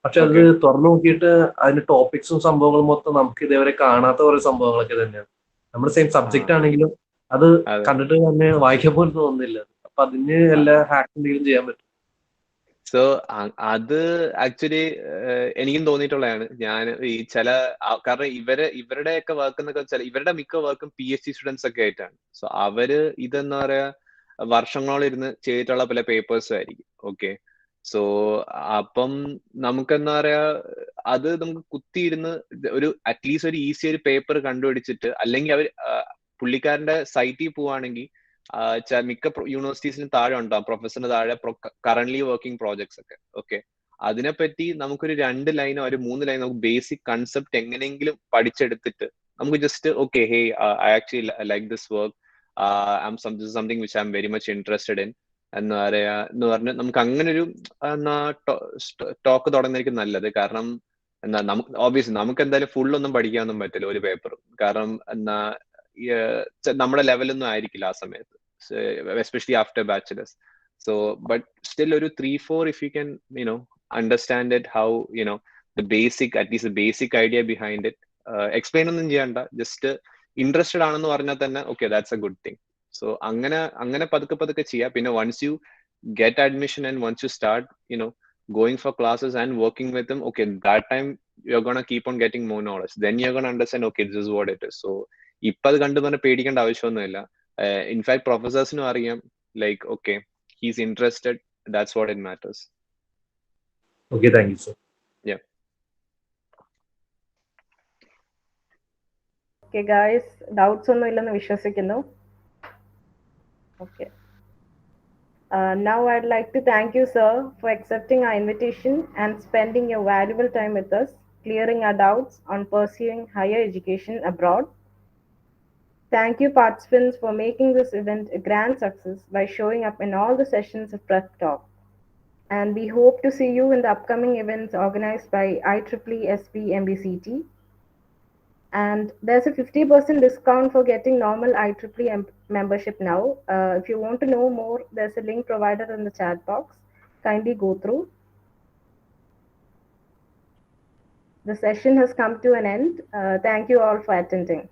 പക്ഷെ അത് തുറന്നു നോക്കിയിട്ട് അതിന്റെ ടോപ്പിക്സും സംഭവങ്ങളും മൊത്തം നമുക്ക് ഇതേവരെ കാണാത്ത കുറെ സംഭവങ്ങളൊക്കെ തന്നെയാണ്. നമ്മുടെ സെയിം സബ്ജക്റ്റ് ആണെങ്കിലും അത് കണ്ടിട്ട് തന്നെ വായിക്കാൻ പോലും തോന്നുന്നില്ല. അപ്പൊ അതിന് എല്ലാ ഹാക്ക് എന്തെങ്കിലും ചെയ്യാൻ പറ്റും? സോ അത് ആക്ച്വലി എനിക്കും തോന്നിയിട്ടുള്ളതാണ്. ഞാൻ ഈ കാരണം ഇവരുടെയൊക്കെ വർക്ക് എന്നൊക്കെ വെച്ചാൽ ഇവരുടെ മിക്ക വർക്കും PhD സ്റ്റുഡൻസ് ഒക്കെ ആയിട്ടാണ്. സോ അവര് ഇതെന്താ പറയാ വർഷങ്ങളോളം ഇരുന്ന് ചെയ്തിട്ടുള്ള പല പേപ്പേഴ്സും ആയിരിക്കും. ഓക്കെ, സോ അപ്പം നമുക്ക് എന്താ പറയാ അത് നമുക്ക് കുത്തിയിരുന്ന് ഒരു അറ്റ്ലീസ്റ്റ് ഒരു ഈസി ഒരു പേപ്പർ കണ്ടുപിടിച്ചിട്ട്, അല്ലെങ്കിൽ പുള്ളിക്കാരന്റെ സൈറ്റിൽ പോവാണെങ്കിൽ മിക്ക യൂണിവേഴ്സിറ്റീസിന് താഴെ ഉണ്ടാവും പ്രൊഫസറിന് താഴെ കറന്റ്ലി വർക്കിംഗ് പ്രോജക്ട്സ് ഒക്കെ. ഓക്കെ, അതിനെപ്പറ്റി നമുക്കൊരു 2 ലൈനോ ഒരു 3 ലൈനോ നമുക്ക് ബേസിക് കൺസെപ്റ്റ് എങ്ങനെയെങ്കിലും പഠിച്ചെടുത്തിട്ട് നമുക്ക് just okay hey I actually like this work something which I am very much interested in എന്ന് പറഞ്ഞ് നമുക്ക് അങ്ങനെ ഒരു ടോക്ക് തുടങ്ങുന്നതായിരിക്കും നല്ലത്. കാരണം എന്നാ നമുക്ക് ഓബിയസ്ലി നമുക്ക് എന്തായാലും ഫുൾ ഒന്നും പഠിക്കാനൊന്നും പറ്റില്ല ഒരു പേപ്പറും. കാരണം എന്നാ നമ്മുടെ ലെവലൊന്നും ആയിരിക്കില്ല ആ സമയത്ത്, especially after bachelor's. So but still ഒരു 3-4 if you can understand it, how the basic, at least the basic idea behind it, explain ഒന്നും ചെയ്യണ്ട, ജസ്റ്റ് ഇൻട്രസ്റ്റഡ് ആണെന്ന് പറഞ്ഞാൽ തന്നെ okay that's A good thing. So അങ്ങനെ പതുക്കെ ചെയ്യാം. പിന്നെ once you get admission and once you start going for classes and working with them, okay, that time you're gonna keep on getting more knowledge, then you're gonna understand okay this is what it is. So ഇപ്പൊ അത് കണ്ടു പറഞ്ഞ് പേടിക്കേണ്ട ആവശ്യമൊന്നുമില്ല. In fact പ്രൊഫസേഴ്സിനും അറിയാം like okay he's interested, that's what it matters. Okay, thank you, sir. Yeah. Okay, guys, doubts ഒന്നും ഇല്ലെന്ന് വിശ്വസിക്കുന്നു. Okay. Now I'd like to thank you, sir, for accepting our invitation and spending your valuable time with us, clearing our doubts on pursuing higher education abroad. Thank you, participants, for making this event a grand success by showing up in all the sessions of Prep Talk. And we hope to see you in the upcoming events organized by IEEE MBCT. And there's a 50% discount for getting normal IEEE membership now. If you want to know more, there's a link provided in the chat box. Kindly go through. The session has come to an end. Thank you all for attending.